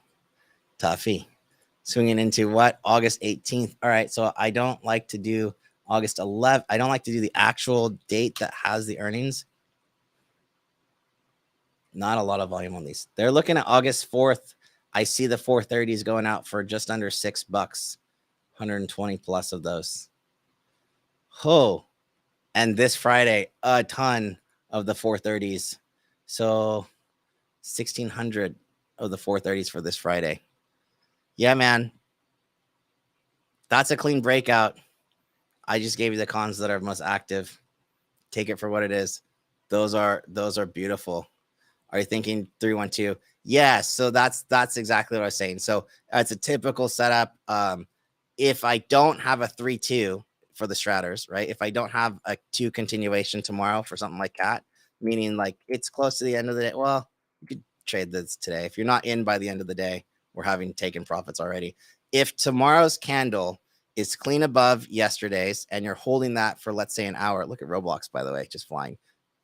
Swinging into what? August 18th. All right, so I don't like to do August 11th. I don't like to do the actual date that has the earnings. Not a lot of volume on these. They're looking at August 4th. I see the 430s going out for just under $6. 120 plus of those. Oh, and this Friday, a ton of the 430s. So 1,600 of the 430s for this Friday. Yeah, man. That's a clean breakout. I just gave you the cons that are most active. Take it for what it is. Those are beautiful. Are you thinking 312? Yes. So that's exactly what I was saying. So it's a typical setup. If I don't have a 3-2 for the Stratters, right? If I don't have a 2 continuation tomorrow for something like that, meaning like it's close to the end of the day, well, you could trade this today. If you're not in by the end of the day, we're having taken profits already. If tomorrow's candle is clean above yesterday's and you're holding that for, let's say, an hour, look at Roblox, by the way, just flying.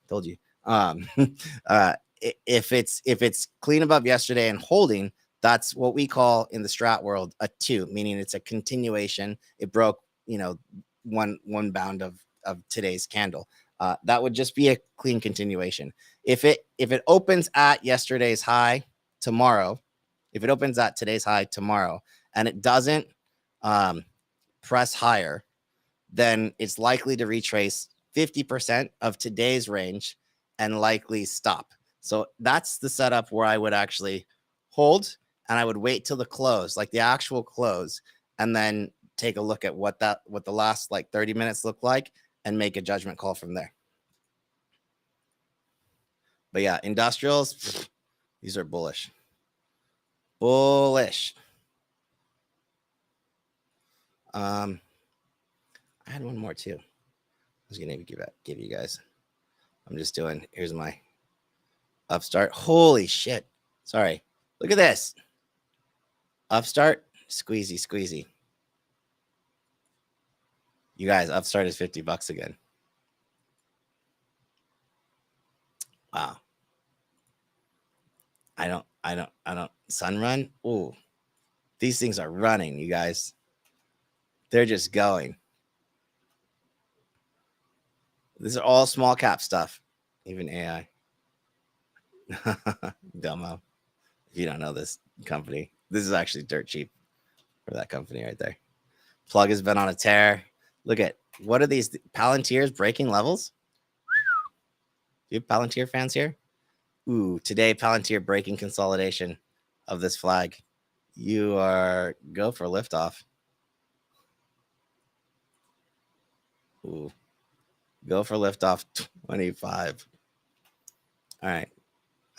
Told you. If it's clean above yesterday and holding, that's what we call in the strat world a 2, meaning it's a continuation. It broke, one bound of today's candle. That would just be a clean continuation. If it opens at yesterday's high tomorrow, if it opens at today's high tomorrow and it doesn't press higher, then it's likely to retrace 50% of today's range and likely stop. So that's the setup where I would actually hold and I would wait till the close, like the actual close, and then take a look at what the last like 30 minutes look like and make a judgment call from there. But yeah, industrials, these are bullish. I had one more too. I was gonna give you guys. I'm just doing. Here's my Upstart. Holy shit! Sorry. Look at this. Upstart. Squeezy. You guys, Upstart is $50 again. Wow. I don't. Sunrun. Ooh, these things are running, you guys. They're just going. These are all small cap stuff, even AI. Dumbo. If you don't know this company, this is actually dirt cheap for that company right there. Plug has been on a tear. Look at, what are these Palantirs breaking levels? Do you have Palantir fans here? Ooh, today Palantir breaking consolidation of this flag. You are go for liftoff. Ooh, go for liftoff 25. All right,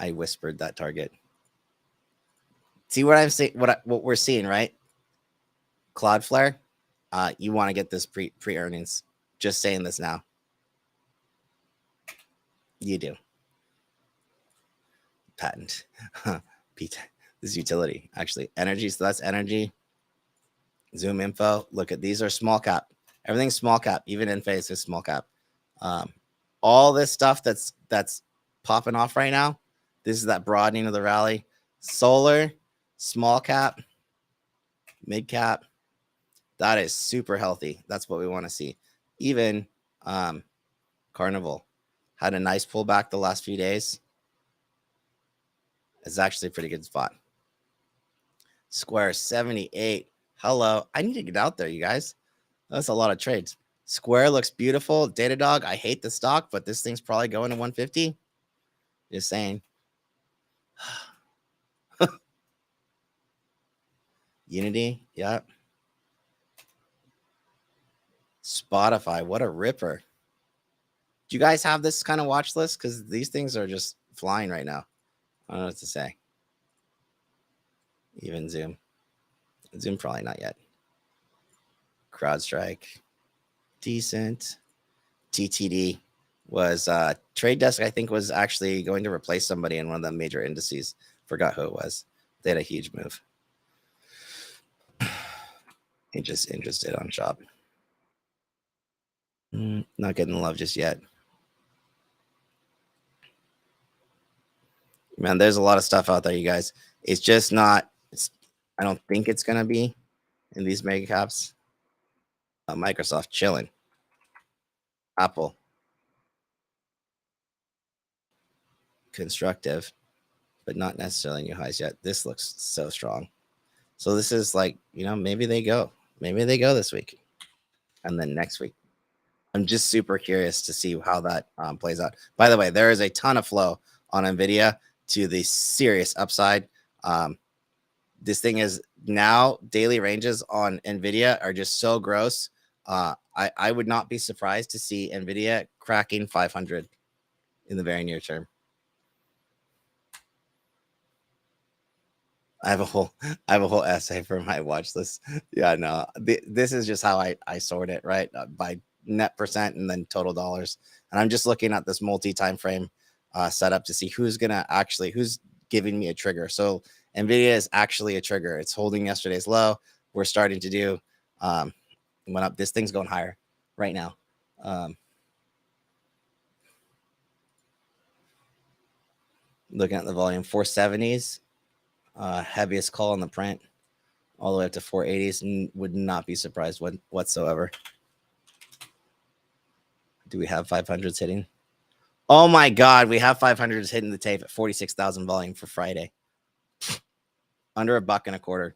I whispered that target. See what I'm saying? What we're seeing, right? Cloudflare. You want to get this pre earnings. Just saying this now. You do. Patent. This is utility, actually. Energy. So that's energy. Zoom info. Look at these are small cap. Everything's small cap. Even Enphase is small cap. All this stuff that's popping off right now. This is that broadening of the rally. Solar, small cap, mid cap. That is super healthy. That's what we want to see. Even Carnival had a nice pullback the last few days. It's actually a pretty good spot. Square 78. Hello. I need to get out there, you guys. That's a lot of trades. Square looks beautiful. Datadog, I hate the stock, but this thing's probably going to 150. Just saying. Unity, yeah. Spotify, what a ripper. Do you guys have this kind of watch list? Because these things are just flying right now. I don't know what to say. Even Zoom. Zoom probably not yet. CrowdStrike, decent. TTD was Trade Desk, I think, was actually going to replace somebody in one of the major indices. Forgot who it was. They had a huge move. Just interested on Shop. Not getting love just yet. Man, there's a lot of stuff out there, you guys. It's just not, I don't think it's going to be in these mega caps. Microsoft chilling. Apple. Constructive, but not necessarily new highs yet. This looks so strong. So this is like, maybe they go. Maybe they go this week. And then next week. I'm just super curious to see how that plays out. By the way, there is a ton of flow on NVIDIA to the serious upside. This thing is now daily ranges on NVIDIA are just so gross. I would not be surprised to see NVIDIA cracking 500 in the very near term. I have a whole essay for my watch list. Yeah, no, this is just how I sort it, right? By net percent and then total dollars. And I'm just looking at this multi-time frame setup to see who's giving me a trigger. So NVIDIA is actually a trigger. It's holding yesterday's low. We're starting to do went up. This thing's going higher right now. Looking at the volume, 470s, heaviest call on the print, all the way up to 480s, and would not be surprised whatsoever. Do we have 500s hitting? Oh my God, we have 500s hitting the tape at 46,000 volume for Friday. Under $1.25.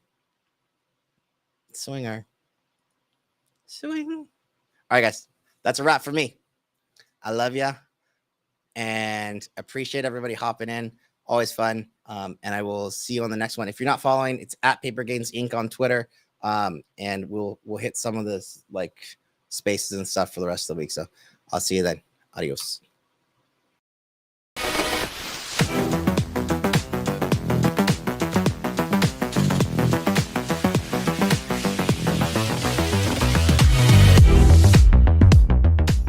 Swinger. Swing. All right, guys, that's a wrap for me. I love ya and appreciate everybody hopping in. Always fun. And I will see you on the next one. If you're not following, it's at Paper Gains Inc. on Twitter. And we'll hit some of this like spaces and stuff for the rest of the week. So I'll see you then. Adios.